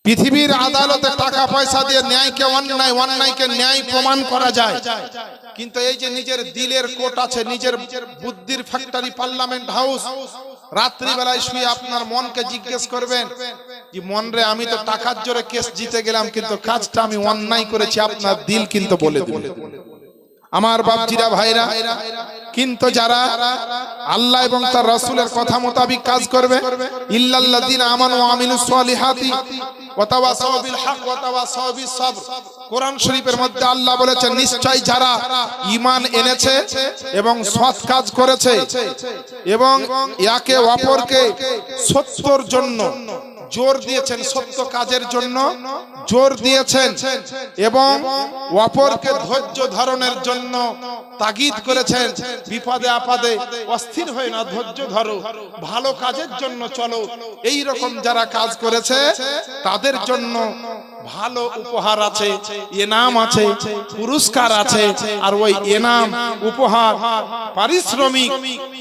পৃথিবীর আদালতে টাকা পয়সা দিয়ে ন্যায়কে অন্যায়, অন্যায়কে ন্যায় প্রমাণ করা যায়, কিন্তু এই যে নিজের দিলের কোর্ট আছে, নিজের বুদ্ধির ফ্যাক্টরি পার্লামেন্ট হাউস, রাত্রি বেলায় শুয়ে আপনার মনকে জিজ্ঞেস করবেন যে মন রে, আমি তো টাকার জোরে কেস জিতে গেলাম, কিন্তু কাজটা আমি অন্যায় করেছি, আপনার দিল কিন্তু বলে দেবে। আমার বাপজিরা ভাইরা, কিন্তু যারা আল্লাহ এবং তার রাসূলের কথা মোতাবেক কাজ করবে, ইল্লাল্লাযিনা আমানু ওয়া আমিলুস সালিহাতি ওয়া তাওয়াসাউ বিল হক ওয়া তাওয়াসাউ বিস সাবর। কোরআন শরীফের মধ্যে আল্লাহ বলেছেন, নিশ্চয় যারা ঈমান এনেছে এবং সৎ কাজ করেছে এবং একে অপরকে সত্যর জন্য জোর দিয়েছেন, সত্য কাজের জন্য জোর দিয়েছেন এবং অপরকে ধৈর্য ধারণের জন্য তাগিদ করেছেন। বিপদে আপদে অস্থির হয়ে না, ধৈর্য ধরো, ভালো কাজের জন্য চলো। এই রকম যারা কাজ করেছে তাদের জন্য ভালো উপহার আছে, ইনাম আছে, পুরস্কার আছে। আর ওই ইনাম, উপহার, পারিশ্রমিক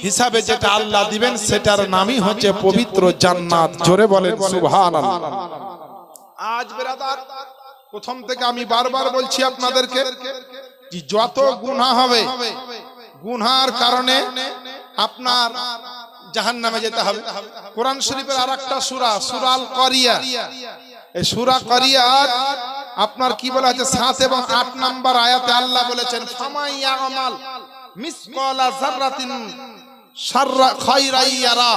হিসাবে যেটা আল্লাহ দিবেন সেটার নামই হচ্ছে পবিত্র জান্নাত। জোরে বলেন সুবহানাল্লাহ। আজ ব্রাদার, প্রথম থেকে আমি বারবার বলছি আপনাদেরকে, যত গুনাহ হবে, গুনার কারণে আপনার জাহান্নামে যেতে হবে। কোরআন শরীফের আরেকটা সূরা, সূরা আল কারিয়া, এই সূরা কারিয়ার আপনার কি বলা আছে 7 এবং 8 নম্বর আয়াতে আল্লাহ বলেছেন, ফামাইয়া আমাল মিসকালা যাররাতিন শাররা খায়রাই ইয়ারা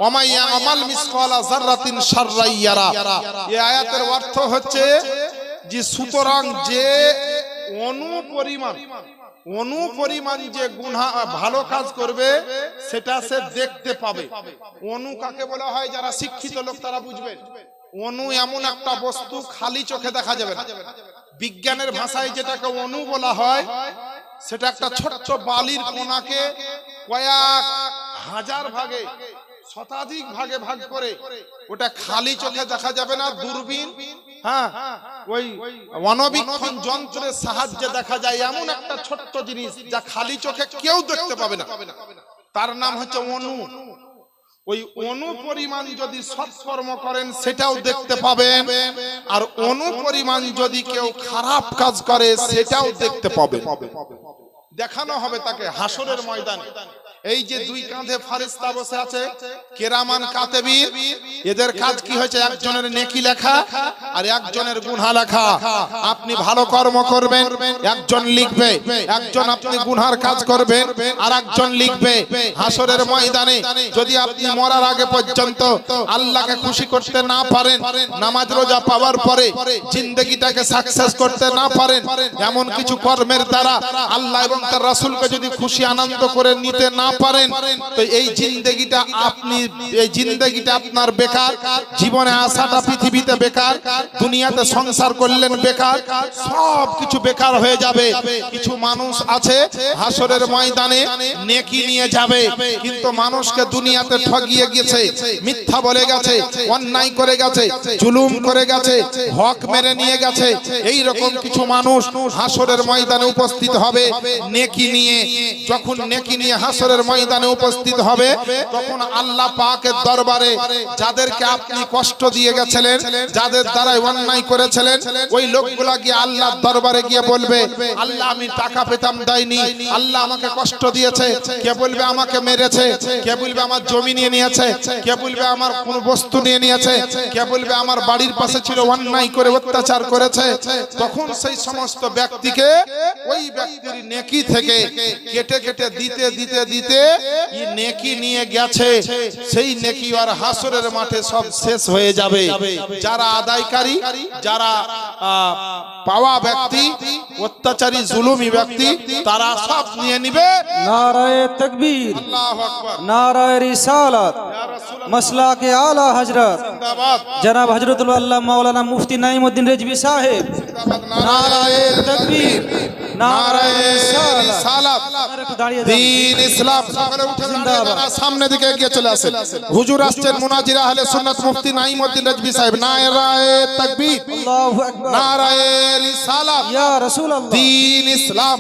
ওয়া মাইয়া আমাল মিসকালা যাররাতিন শাররাই ইয়ারা। এই আয়াতের অর্থ হচ্ছে যে সুতরাং যে অনুপরিমাণ যে গুনাহ ভালো কাজ করবে সেটা সে দেখতে পাবে। অনু কাকে বলা হয়? যারা শিক্ষিত লোক তারা বুঝবে। অনু এমন একটা বস্তু খালি চোখে দেখা যাবে না, বিজ্ঞানের ভাষায় যেটাকে অণু বলা হয়, সেটা একটা ছোট্ট বালির কণাকে কয়েক হাজার ভাগে, শতাধিক ভাগে ভাগ করে, ওটা খালি চোখে দেখা যাবে না, দূরবীন হ্যাঁ ওই অণুবীক্ষণ যন্ত্রের সাহায্যে দেখা যায় এমন একটা ছোট্ট জিনিস যা খালি চোখে কেউ দেখতে পাবে না, তার নাম হচ্ছে অণু। ওই অণু পরিমাণ যদি সৎকর্ম করেন সেটাও দেখতে পাবেন, আর অণু পরিমাণ যদি কেউ খারাপ কাজ করে সেটাও দেখতে পাবেন। দেখানো হবে তাকে হাসরের ময়দানে। এই যে দুই কাঁধে ফারিস্তা বসে আছে, কেরামান কাতেবিন, এদের কাজ কি হয়েছে? একজনের নেকি লেখা আর একজনের গুনাহ লেখা। আপনি ভালো কর্ম করবেন, একজন লিখবে, একজন আপনি গুনার কাজ করবেন আর একজন লিখবে। হাসরের ময়দানে যদি আপনি মরার আগে পর্যন্ত আল্লাহকে খুশি করতে না পারেন, নামাজ রোজা পাওয়ার পরে জিন্দেগিটাকে সাকসেস করতে না পারেন, এমন কিছু কর্মের দ্বারা আল্লাহ এবং তার রাসূলকে যদি খুশি আনন্দ করে নিতে না পারেন, তো এই জিন্দেগিটা আপনি, এই জিন্দেগিটা আপনার বেকার, জীবনে আসাটা পৃথিবীতে বেকার, দুনিয়াতে সংসার করলেন বেকার, সব কিছু বেকার হয়ে যাবে। কিছু মানুষ আছে হাসরের ময়দানে নেকি নিয়ে যাবে, কিন্তু মানুষকে দুনিয়াতে ঠগিয়ে গেছে, মিথ্যা বলে গেছে, অন্যায় করে গেছে, জুলুম করে গেছে, হক মেরে নিয়ে গেছে। এই রকম কিছু মানুষ হাসরের ময়দানে উপস্থিত হবে নেকি নিয়ে। যখন নেকি নিয়ে হাসরের ময়দানে উপস্থিত হবে, তখন আল্লাহ পাকের দরবারে যাদেরকে আপনি কষ্ট দিয়ে গেছিলেন, যাদের দ্বারা অন্যায় করেছিলেন, ওই লোকগুলা গিয়ে আল্লাহর দরবারে গিয়ে বলবে, আল্লাহ আমি টাকা পেতাম দেয়নি, আল্লাহ আমাকে কষ্ট দিয়েছে। কে বলবে আমাকে মেরেছে, কে বলবে আমার জমি নিয়ে নিয়েছে, কে বলবে আমার কোন বস্তু নিয়ে নিয়েছে, কে বলবে আমার বাড়ির পাশে ছিল অন্যায় করে অত্যাচার করেছে। তখন সেই সমস্ত ব্যক্তিকে ওই ব্যক্তির নেকি থেকে কেটে কেটে দিতে দিতে দিতে নেকি নিয়ে গেছে, সেই নেকি আর হাসরের মাঠে সব শেষ হয়ে যাবে। যারা আদায়কারী, যারা পাওয়া ব্যক্তি, অত্যাচারী জুলুমি ব্যক্তি, তারা সব নিয়ে নিবে। নারায়ে তাকবীর, আল্লাহু আকবার, নারায়ে রিসালাত, মাসলাকে আলা হযরত জিন্দাবাদ, জনাব হযরতুল আল্লাহ মাওলানা মুফতি নাঈমউদ্দিন রিজভী সাহেব। নারায়ে তাকবীর, নারায়ে রিসালাত, দ্বীন ইসলাম। সকলে উঠে দাঁড়ান, সামনে দিকে এগিয়ে চলে আসেন। হুজুর আসছেন মুনাজির আহলে সুন্নাত মুফতি নাঈমউদ্দিন রিজভী সাহেব। নারায়ে তাকবীর, আল্লাহু আকবার, নারায়ে রিসালাত, ইয়া রাসূলুল্লাহ, দ্বীন ইসলাম।